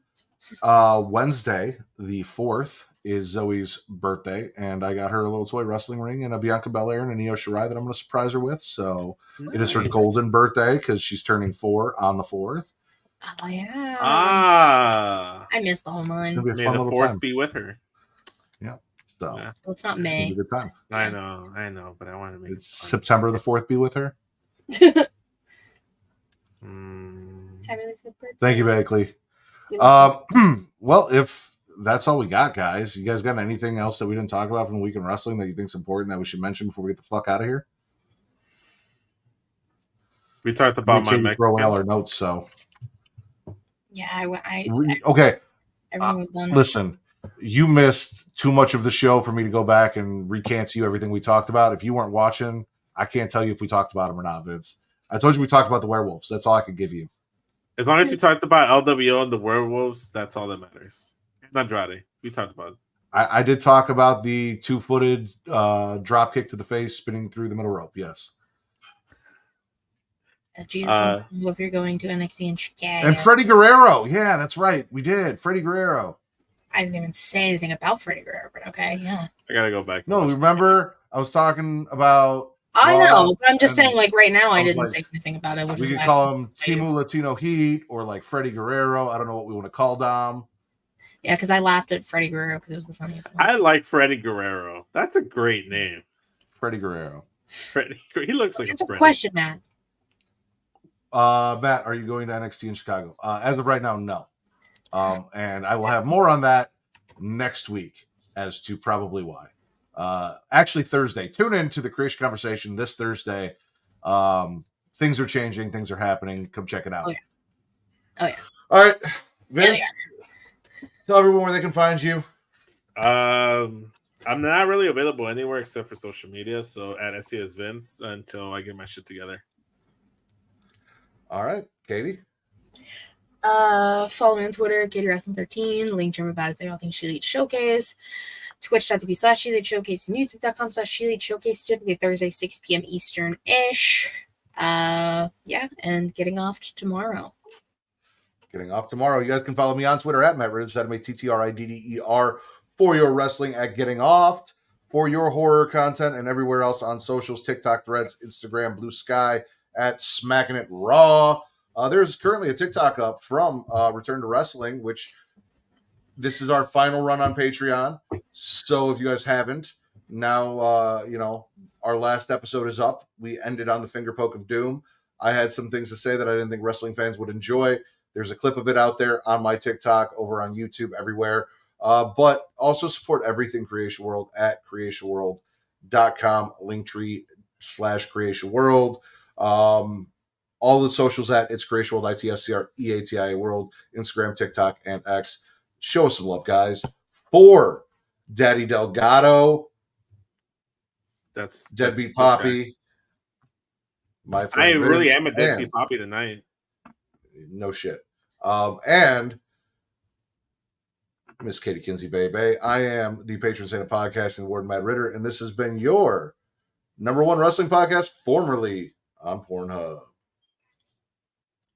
Wednesday, the 4th, is Zoe's birthday, and I got her a little toy wrestling ring and a Bianca Belair and a Io Shirai that I'm going to surprise her with. So It is her golden birthday because she's turning 4 on the 4th. Oh, yeah. I missed the whole It's line. going to be a May fun the little 4th time. be with her. Yeah. So Yeah. Well, it's not It'll be May. a good time. I know, but I want to make It's it fun. September the 4th be with her. Happy birthday. Thank you, Bakley. Well, if that's all we got, guys, you guys got anything else that we didn't talk about from the week in wrestling that you think is important that we should mention before we get the fuck out of here? We talked about my Katie throw away all Mexican. our notes, so Yeah, okay. everything was done. Listen, you missed too much of the show for me to go back and recant to you everything we talked about. If you weren't watching, I can't tell you if we talked about them or not, Vince. I told you we talked about the werewolves. That's all I could give you. As long as you talked about LWO and the werewolves, that's all that matters. And Andrade, we talked about it. I did talk about the 2-footed drop kick to the face spinning through the middle rope. Yes. Jesus wants to know if you're going to NXT in Chicago. And Freddie Guerrero. Yeah, that's right. We did. Freddie Guerrero. I didn't even say anything about Freddie Guerrero, but okay, yeah. I gotta go back. No, remember I was talking about. I know, but I'm just and saying, like, right now, I was didn't like, say anything about it. Which We is could why I call was him Timu Latino Heat or like Freddie Guerrero. I don't know what we want to call Dom. Yeah, because I laughed at Freddie Guerrero because it was the funniest one. I like Freddie Guerrero. That's a great name. Freddie Guerrero. He looks like That's a a Freddie. question, man. Matt, are you going to NXT in Chicago? As of right now, no. And I will have more on that next week as to probably why. Actually, Thursday. Tune in to the Creation Conversation this Thursday. Things are changing. Things are happening. Come check it out. Oh, yeah. All right. Vince, tell everyone where they can find you. I'm not really available anywhere except for social media. So at SES Vince until I get my shit together. All right. Katie? Follow me on Twitter, KatieWrestling13, link to about it, all things She Elite Showcase, twitch.tv/She Elite Showcase, and youtube.com/She Elite Showcase, typically Thursday, 6 p.m. Eastern-ish. Yeah, and getting off tomorrow. Getting off tomorrow. You guys can follow me on Twitter at Matt Ridder, MattTridder, for your wrestling at Getting Off, for your horror content, and everywhere else on socials, TikTok, Threads, Instagram, Blue Sky, at Smackin It Raw. There's currently a TikTok up from Return to Wrestling, which this is our final run on Patreon. So if you guys haven't, now, our last episode is up. We ended on the finger poke of doom. I had some things to say that I didn't think wrestling fans would enjoy. There's a clip of it out there on my TikTok, over on YouTube, everywhere. But also support everything Creation World at creationworld.com, Linktree/Creation World. All the socials at It's Creation World, ITSCREATIA World, Instagram, TikTok, and X. Show us some love, guys. For Daddy Delgado, That's Deadbeat Poppy, my friend I really Vince, am a Deadbeat Poppy tonight. No shit. And Miss Katie Kinsey Baby. I am the patron saint of podcasting, Warden Matt Ridder, and this has been your #1 wrestling podcast, formerly on Pornhub.